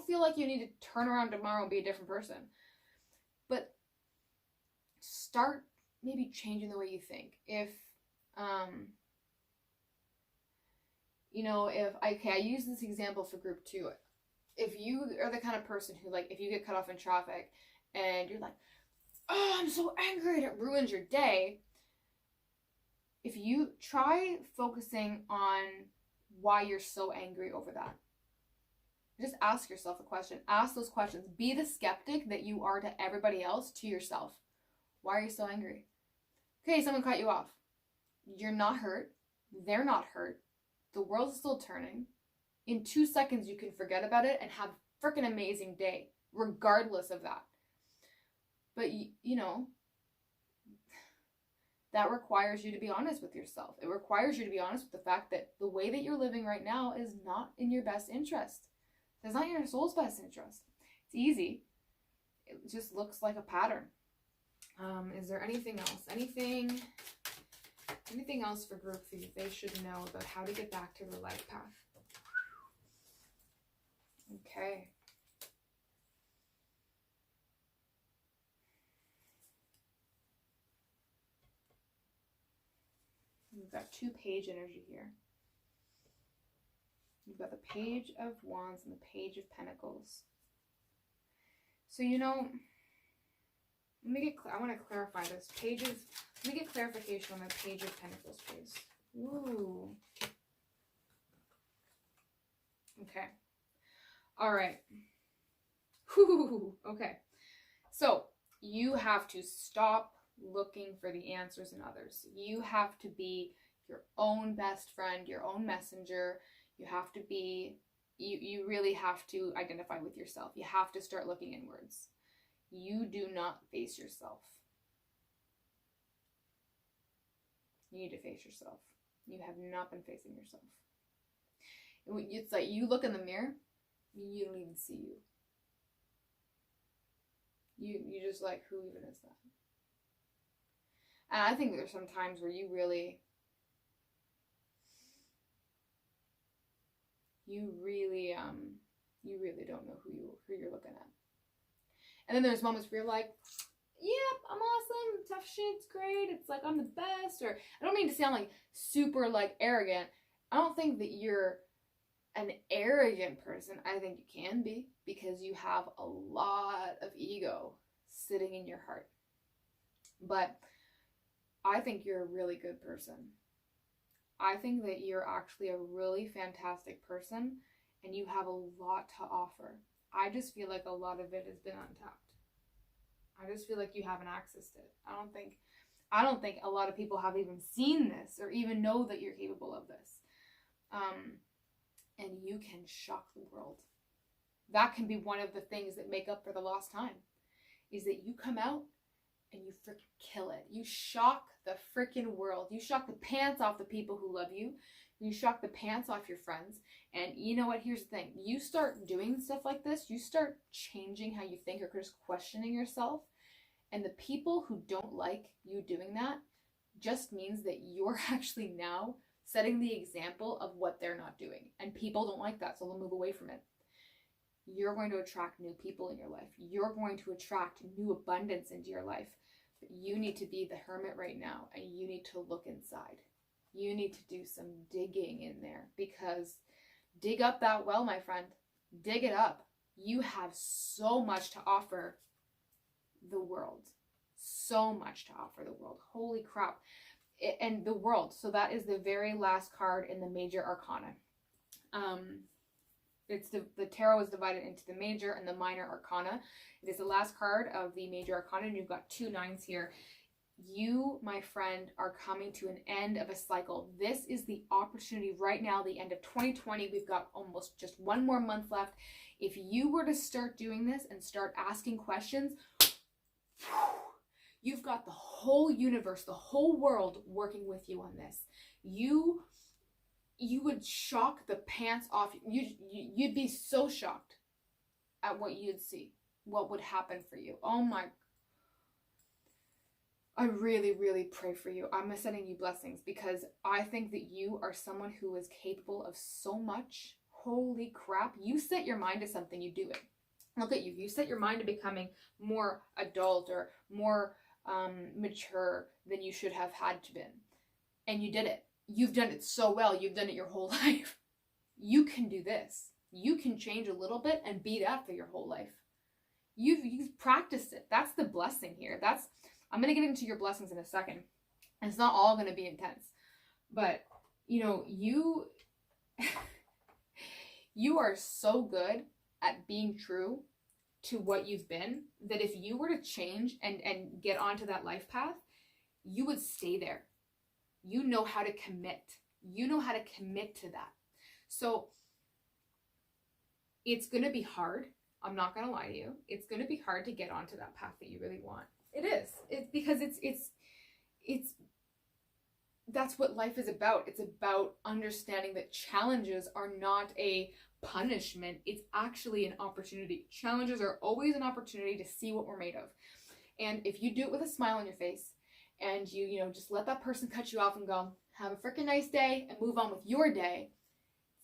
feel like you need to turn around tomorrow and be a different person. But start maybe changing the way you think. If I use this example for group 2. If you are the kind of person who, like, if you get cut off in traffic and you're like, oh, I'm so angry, and it ruins your day. If you try focusing on why you're so angry over that, just ask yourself a question. Ask those questions. Be the skeptic that you are to everybody else, to yourself. Why are you so angry? Okay, someone cut you off. You're not hurt. They're not hurt. The world is still turning. In 2 seconds, you can forget about it and have a freaking amazing day, regardless of that. But, that requires you to be honest with yourself. It requires you to be honest with the fact that the way that you're living right now is not in your best interest. It's not in your soul's best interest. It's easy. It just looks like a pattern. Is there anything else? Anything else for group 3 they should know about how to get back to their life path? Okay. We've got 2 page energy here. You've got the Page of Wands and the Page of Pentacles. So, you know, I want to clarify this. Let me get clarification on the Page of Pentacles, please. Ooh. Okay. All right. Whew. Okay. So, you have to stop looking for the answers in others. You have to be your own best friend, your own messenger. You have to be, you really have to identify with yourself. You have to start looking inwards. You do not face yourself. You need to face yourself. You have not been facing yourself. It's like you look in the mirror, you don't even see you. You just like, who even is that? And I think there's some times where you really don't know who you're looking at. And then there's moments where you're like, yep, I'm awesome, tough shit's great, it's like I'm the best. Or I don't mean to sound like super like arrogant. I don't think that you're an arrogant person. I think you can be, because you have a lot of ego sitting in your heart. But I think you're a really good person. I think that you're actually a really fantastic person, and you have a lot to offer. I just feel like a lot of it has been untapped. I just feel like you haven't accessed it. I don't think a lot of people have even seen this or even know that you're capable of this. And you can shock the world. That can be one of the things that make up for the lost time, is that you come out and you freaking kill it. You shock the freaking world. You shock the pants off the people who love you. You shock the pants off your friends. And you know what? Here's the thing. You start doing stuff like this. You start changing how you think or just questioning yourself. And the people who don't like you doing that just means that you're actually now setting the example of what they're not doing. And people don't like that, so they'll move away from it. You're going to attract new people in your life. You're going to attract new abundance into your life. But you need to be the hermit right now, and you need to look inside. You need to do some digging in there, because dig up that well, my friend. Dig it up. You have so much to offer the world. So much to offer the world. Holy crap. And the world. So that is the very last card in the major arcana. The tarot is divided into the major and the minor arcana. It is the last card of the major arcana, and you've got 2 9s here. You, my friend, are coming to an end of a cycle. This is the opportunity right now, the end of 2020. We've got almost just 1 more month left. If you were to start doing this and start asking questions, you've got the whole universe, the whole world working with you on this. You would shock the pants off. You'd be so shocked at what you'd see, what would happen for you. Oh my, I really, really pray for you. I'm sending you blessings, because I think that you are someone who is capable of so much. Holy crap. You set your mind to something, you do it. Look at you. You set your mind to becoming more adult or more mature than you should have had to been. And you did it. You've done it so well. You've done it your whole life. You can do this. You can change a little bit and be that for your whole life. You've practiced it. That's the blessing here. I'm going to get into your blessings in a second. It's not all going to be intense. But, you know, you are so good at being true to what you've been, that if you were to change and get onto that life path, you would stay there. You know how to commit. You know how to commit to that. So it's going to be hard. I'm not going to lie to you. It's going to be hard to get onto that path that you really want. It is. It's because it's that's what life is about. It's about understanding that challenges are not a punishment. It's actually an opportunity. Challenges are always an opportunity to see what we're made of. And if you do it with a smile on your face, and you just let that person cut you off and go, have a freaking nice day, and move on with your day,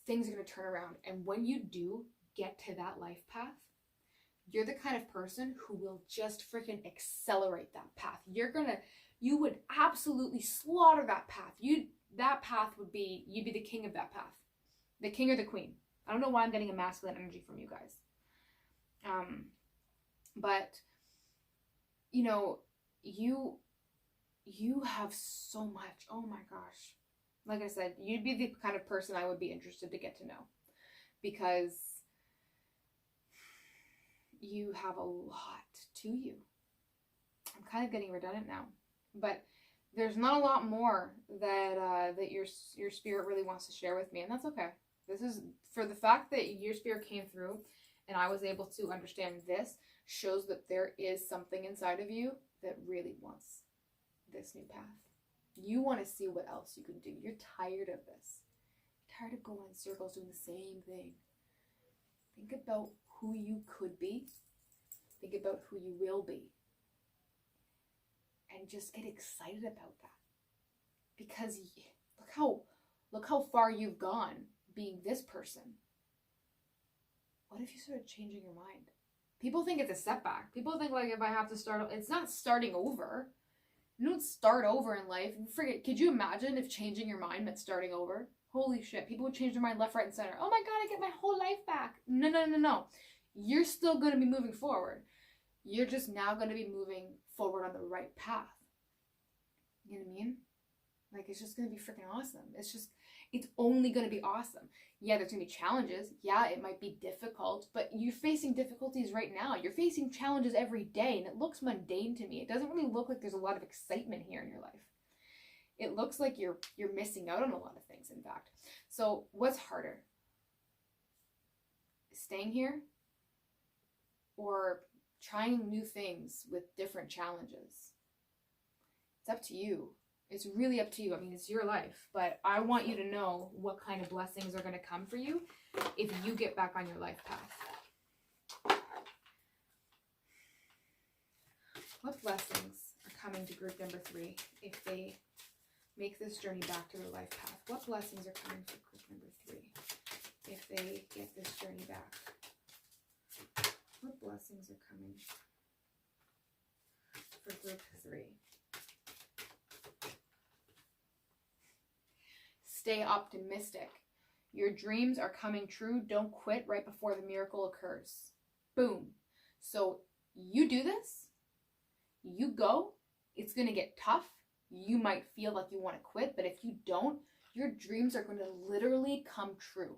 things are going to turn around. And when you do get to that life path, you're the kind of person who will just freaking accelerate that path. You would absolutely slaughter that path. that path would be, you'd be the king of that path. The king or the queen. I don't know why I'm getting a masculine energy from you guys. But, you know, you have so much. Oh my gosh. Like I said, you'd be the kind of person I would be interested to get to know. Because you have a lot to you. I'm kind of getting redundant now. But there's not a lot more that your spirit really wants to share with me. And that's okay. This is, for the fact that your spirit came through and I was able to understand this, shows that there is something inside of you that really wants this new path. You want to see what else you can do. You're tired of this. You're tired of going in circles doing the same thing. Think about who you could be. Think about who you will be. And just get excited about that. Because look how far you've gone being this person. What if you started changing your mind? People think it's a setback. People think, like, if I have to start, it's not starting over. You don't start over in life. Could you imagine if changing your mind meant starting over? Holy shit. People would change their mind left, right, and center. Oh my God, I get my whole life back. No. You're still going to be moving forward. You're just now going to be moving forward on the right path. You know what I mean? Like, it's just going to be freaking awesome. It's only going to be awesome. Yeah, there's going to be challenges. Yeah, it might be difficult, but you're facing difficulties right now. You're facing challenges every day, and it looks mundane to me. It doesn't really look like there's a lot of excitement here in your life. It looks like you're missing out on a lot of things, in fact. So what's harder? Staying here or trying new things with different challenges? It's up to you. It's really up to you. I mean, it's your life, but I want you to know what kind of blessings are going to come for you if you get back on your life path. What blessings are coming to group number 3 if they make this journey back to their life path? What blessings are coming for group number 3 if they get this journey back? What blessings are coming for group 3? Stay optimistic. Your dreams are coming true. Don't quit right before the miracle occurs. Boom. So you do this. You go. It's going to get tough. You might feel like you want to quit, but if you don't, your dreams are going to literally come true.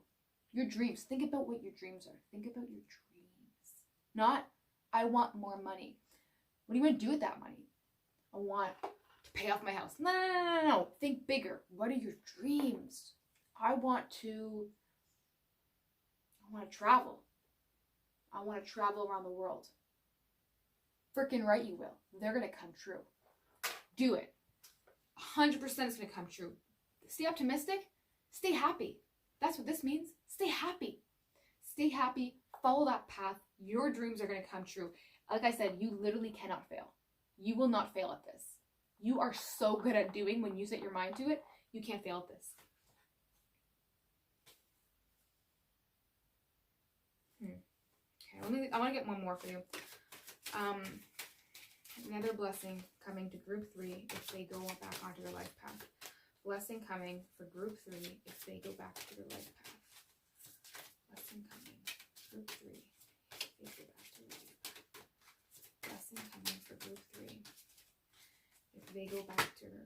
Your dreams. Think about what your dreams are. Think about your dreams. Not, I want more money. What do you want to do with that money? I want to pay off my house. No. Think bigger. What are your dreams? I want to travel. I want to travel around the world. Freaking right you will. They're going to come true. Do it. 100% it's going to come true. Stay optimistic. Stay happy. That's what this means. Stay happy. Stay happy. Follow that path. Your dreams are going to come true. Like I said, you literally cannot fail. You will not fail at this. You are so good at doing when you set your mind to it. You can't fail at this. Okay, I want to get one more for you. Another blessing coming to group 3 if they go back onto their life path. Blessing coming for group 3 if they go back to their life path. Blessing coming, group 3, if they go back to their life path. Blessing coming for group 3 if they go back to her.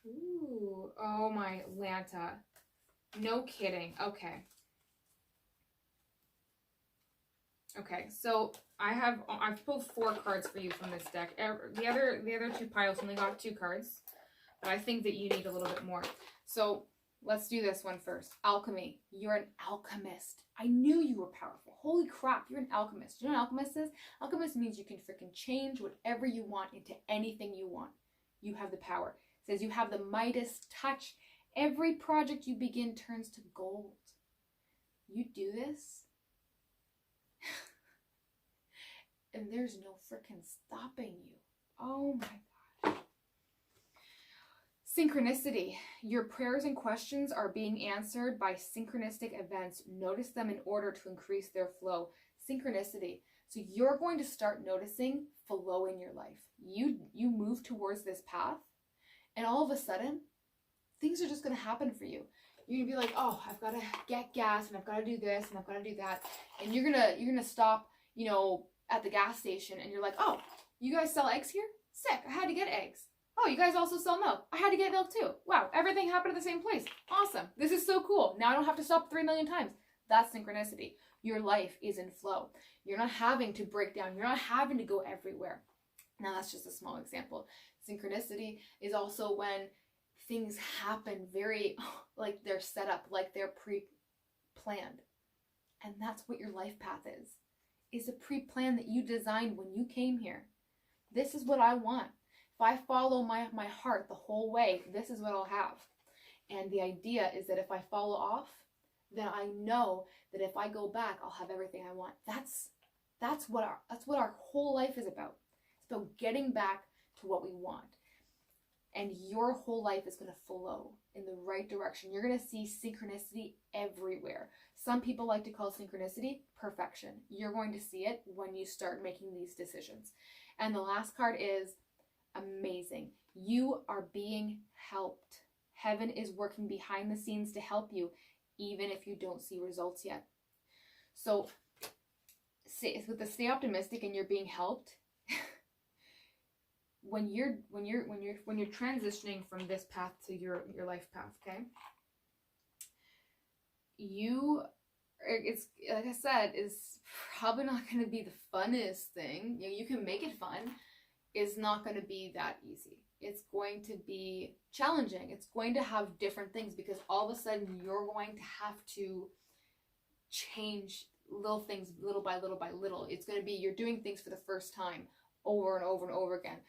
Ooh, oh my Lanta. No kidding. Okay. Okay, so I've pulled 4 cards for you from this deck. The other 2 piles only got 2 cards, but I think that you need a little bit more. So let's do this one first. Alchemy. You're an alchemist. I knew you were powerful. Holy crap, you're an alchemist. You know what an alchemist is? Alchemist means you can freaking change whatever you want into anything you want. You have the power. It says you have the Midas touch. Every project you begin turns to gold. You do this, and there's no freaking stopping you. Oh my gosh. Synchronicity. Your prayers and questions are being answered by synchronistic events. Notice them in order to increase their flow. Synchronicity. So you're going to start noticing flow in your life. You move towards this path, and all of a sudden, things are just going to happen for you. You're going to be like, oh, I've got to get gas and I've got to do this and I've got to do that. And you're going to stop, you know, at the gas station and you're like, oh, you guys sell eggs here? Sick. I had to get eggs. Oh, you guys also sell milk. I had to get milk too. Wow, everything happened at the same place. Awesome. This is so cool. Now I don't have to stop 3 million times. That's synchronicity. Your life is in flow. You're not having to break down. You're not having to go everywhere. Now that's just a small example. Synchronicity is also when things happen very like they're set up, like they're pre-planned. And that's what your life path is a pre-plan that you designed when you came here. This is what I want. If I follow my heart the whole way, this is what I'll have. And the idea is that if I follow off, then I know that if I go back, I'll have everything I want. That's what our whole life is about. It's about getting back to what we want. And your whole life is going to flow in the right direction. You're going to see synchronicity everywhere. Some people like to call synchronicity perfection. You're going to see it when you start making these decisions. And the last card is amazing. You are being helped. Heaven is working behind the scenes to help you, even if you don't see results yet. So with the stay optimistic and you're being helped, when you're transitioning from this path to your life path, okay? It's like I said, is probably not going to be the funnest thing. You can make it fun. It's not going to be that easy. It's going to be challenging. It's going to have different things because all of a sudden you're going to have to change little things little by little by little. It's going to be you're doing things for the first time over and over and over again.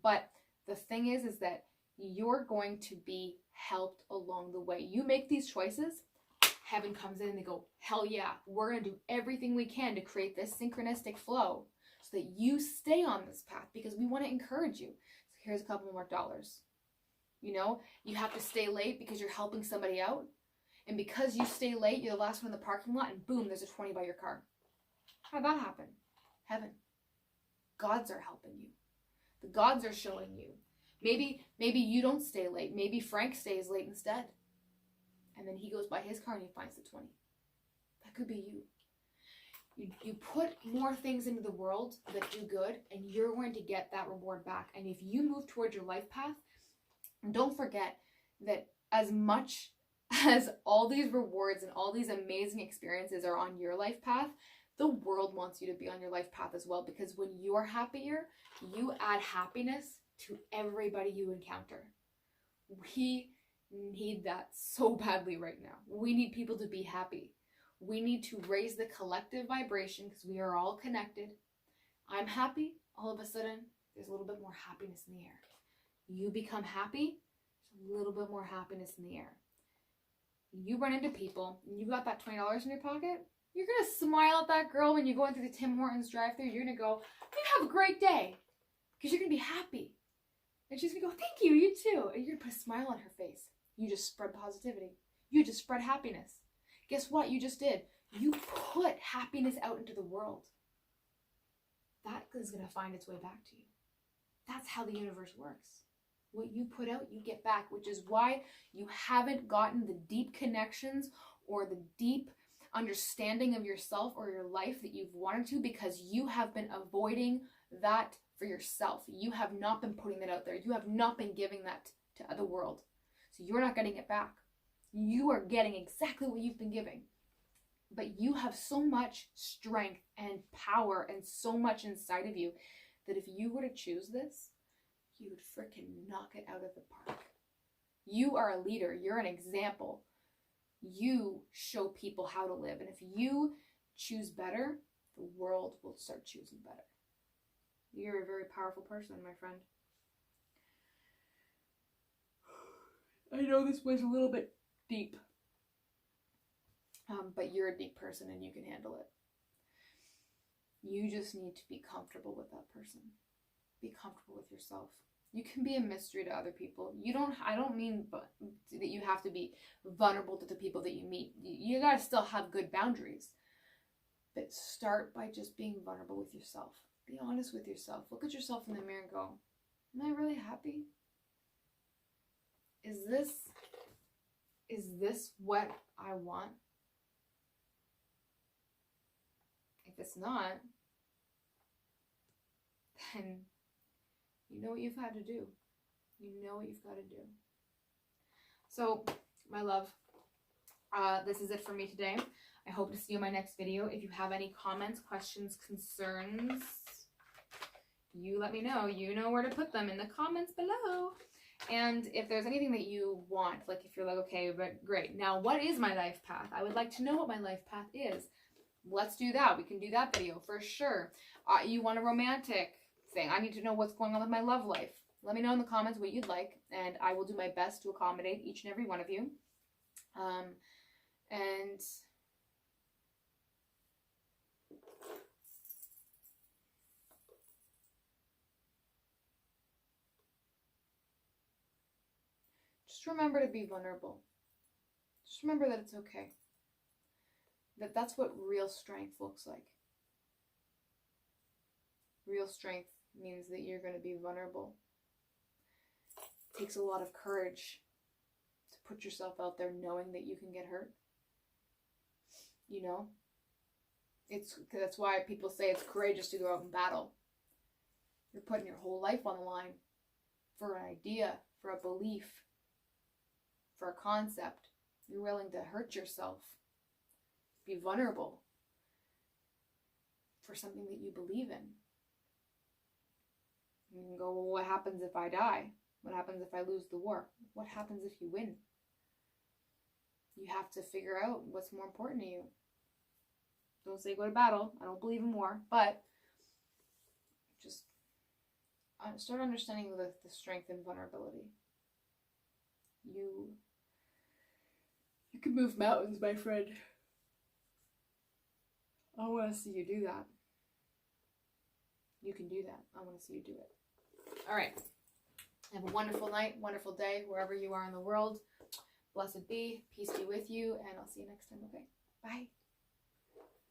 But the thing is that you're going to be helped along the way. You make these choices, heaven comes in and they go, hell yeah, we're going to do everything we can to create this synchronistic flow so that you stay on this path because we want to encourage you. So here's a couple more dollars. You know, you have to stay late because you're helping somebody out. And because you stay late, you're the last one in the parking lot and boom, there's a 20 by your car. How'd that happen? Heaven. Gods are helping you. The gods are showing you. Maybe you don't stay late. Maybe Frank stays late instead. And then he goes by his car and he finds the 20. That could be you. You put more things into the world that do good and you're going to get that reward back. And if you move towards your life path, don't forget that as much as all these rewards and all these amazing experiences are on your life path, the world wants you to be on your life path as well, because when you're happier, you add happiness to everybody you encounter. We need that so badly right now. We need people to be happy. We need to raise the collective vibration because we are all connected. I'm happy. All of a sudden, there's a little bit more happiness in the air. You become happy, there's a little bit more happiness in the air. You run into people, and you got that $20 in your pocket, you're going to smile at that girl when you're going through the Tim Hortons drive-thru. You're going to go, you have a great day, because you're going to be happy. And she's going to go, thank you, you too. And you're going to put a smile on her face. You just spread positivity. You just spread happiness. Guess what you just did? You put happiness out into the world. That is going to find its way back to you. That's how the universe works. What you put out, you get back, which is why you haven't gotten the deep connections or the deep understanding of yourself or your life that you've wanted to, because you have been avoiding that for yourself. You have not been putting that out there. You have not been giving that to the world. So you're not getting it back. You are getting exactly what you've been giving. But you have so much strength and power and so much inside of you that if you were to choose this, you would freaking knock it out of the park. You are a leader. You're an example. You show people how to live. And if you choose better, the world will start choosing better. You're a very powerful person, my friend. I know this was a little bit deep. But you're a deep person and you can handle it. You just need to be comfortable with that person. Be comfortable with yourself. You can be a mystery to other people. I don't mean that you have to be vulnerable to the people that you meet. You gotta still have good boundaries. But start by just being vulnerable with yourself. Be honest with yourself. Look at yourself in the mirror and go, am I really happy? Is this is this what I want? If it's not, then you know what you've had to do. You know what you've got to do. So, my love, this is it for me today. I hope to see you in my next video. If you have any comments, questions, concerns, you let me know. You know where to put them in the comments below. And if there's anything that you want, like if you're like, okay, but great, now what is my life path? I would like to know what my life path is. Let's do that. We can do that video for sure. You want a romantic thing? I need to know what's going on with my love life. Let me know in the comments what you'd like, and I will do my best to accommodate each and every one of you. And just remember to be vulnerable. Just remember that it's okay. That's what real strength looks like. Real strength means that you're going to be vulnerable. It takes a lot of courage to put yourself out there knowing that you can get hurt. You know? That's why people say it's courageous to go out and battle. You're putting your whole life on the line for an idea, for a belief, for a concept. You're willing to hurt yourself. Be vulnerable for something that you believe in. You can go, well, what happens if I die? What happens if I lose the war? What happens if you win? You have to figure out what's more important to you. Don't say go to battle. I don't believe in war. But just start understanding the strength and vulnerability. You can move mountains, my friend. I want to see you do that. You can do that. I want to see you do it. All right. Have a wonderful night, wonderful day, wherever you are in the world. Blessed be. Peace be with you. And I'll see you next time. Okay. Bye.